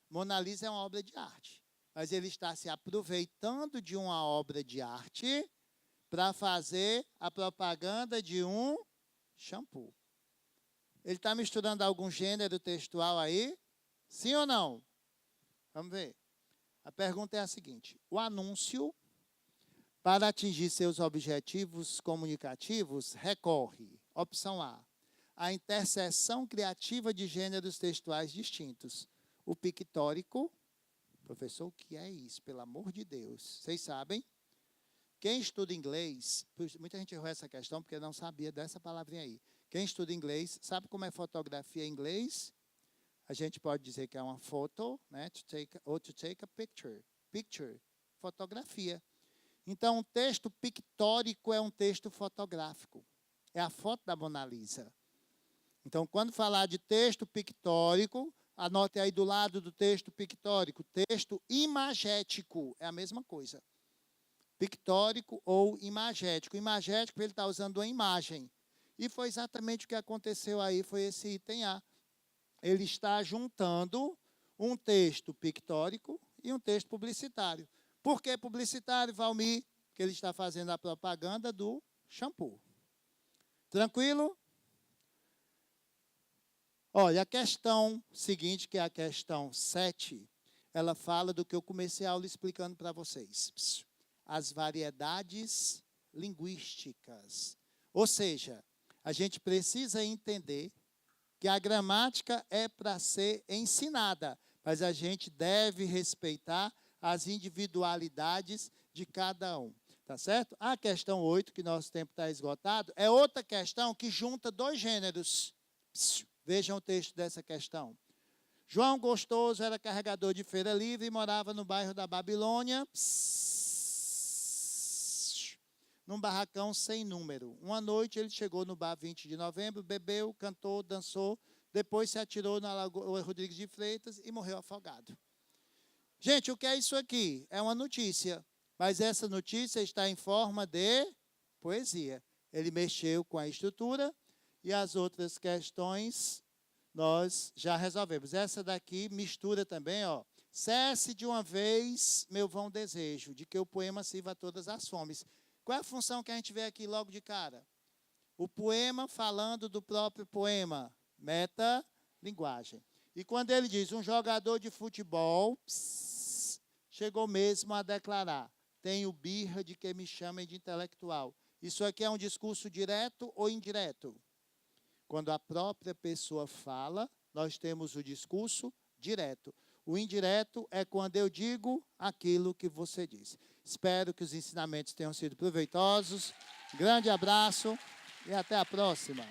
Mona Lisa é uma obra de arte, mas ele está se aproveitando de uma obra de arte para fazer a propaganda de um shampoo. Ele está misturando algum gênero textual aí? Sim ou não? Vamos ver. A pergunta é a seguinte: o anúncio, para atingir seus objetivos comunicativos, recorre, opção A, à interseção criativa de gêneros textuais distintos. O pictórico, professor, o que é isso? Pelo amor de Deus. Vocês sabem? Quem estuda inglês, muita gente errou essa questão porque não sabia dessa palavrinha aí. Quem estuda inglês, sabe como é fotografia em inglês? A gente pode dizer que é uma foto, né? To take a picture. Picture, fotografia. Então, um texto pictórico é um texto fotográfico. É a foto da Mona Lisa. Então, quando falar de texto pictórico, anote aí do lado do texto pictórico, texto imagético, é a mesma coisa. Pictórico ou imagético. Imagético, ele está usando uma imagem. E foi exatamente o que aconteceu aí, foi esse item A. Ele está juntando um texto pictórico e um texto publicitário. Por que publicitário, Valmir? Porque ele está fazendo a propaganda do shampoo. Tranquilo? Olha, a questão seguinte, que é a questão 7, ela fala do que eu comecei a aula explicando para vocês. As variedades linguísticas. Ou seja, a gente precisa entender que a gramática é para ser ensinada, mas a gente deve respeitar as individualidades de cada um. Tá certo? A questão 8, que nosso tempo está esgotado, é outra questão que junta dois gêneros. Vejam o texto dessa questão. João Gostoso era carregador de feira livre e morava no bairro da Babilônia, num barracão sem número. Uma noite ele chegou no bar 20 de novembro, bebeu, cantou, dançou, depois se atirou na Lagoa Rodrigues de Freitas e morreu afogado. Gente, o que é isso aqui? É uma notícia, mas essa notícia está em forma de poesia. Ele mexeu com a estrutura e as outras questões nós já resolvemos. Essa daqui mistura também, ó. Cesse de uma vez meu vão desejo, de que o poema sirva a todas as fomes. Qual é a função que a gente vê aqui logo de cara? O poema falando do próprio poema. Metalinguagem. E quando ele diz, um jogador de futebol, chegou mesmo a declarar, tenho birra de que me chamem de intelectual. Isso aqui é um discurso direto ou indireto? Quando a própria pessoa fala, nós temos o discurso direto. O indireto é quando eu digo aquilo que você disse. Espero que os ensinamentos tenham sido proveitosos. Grande abraço e até a próxima.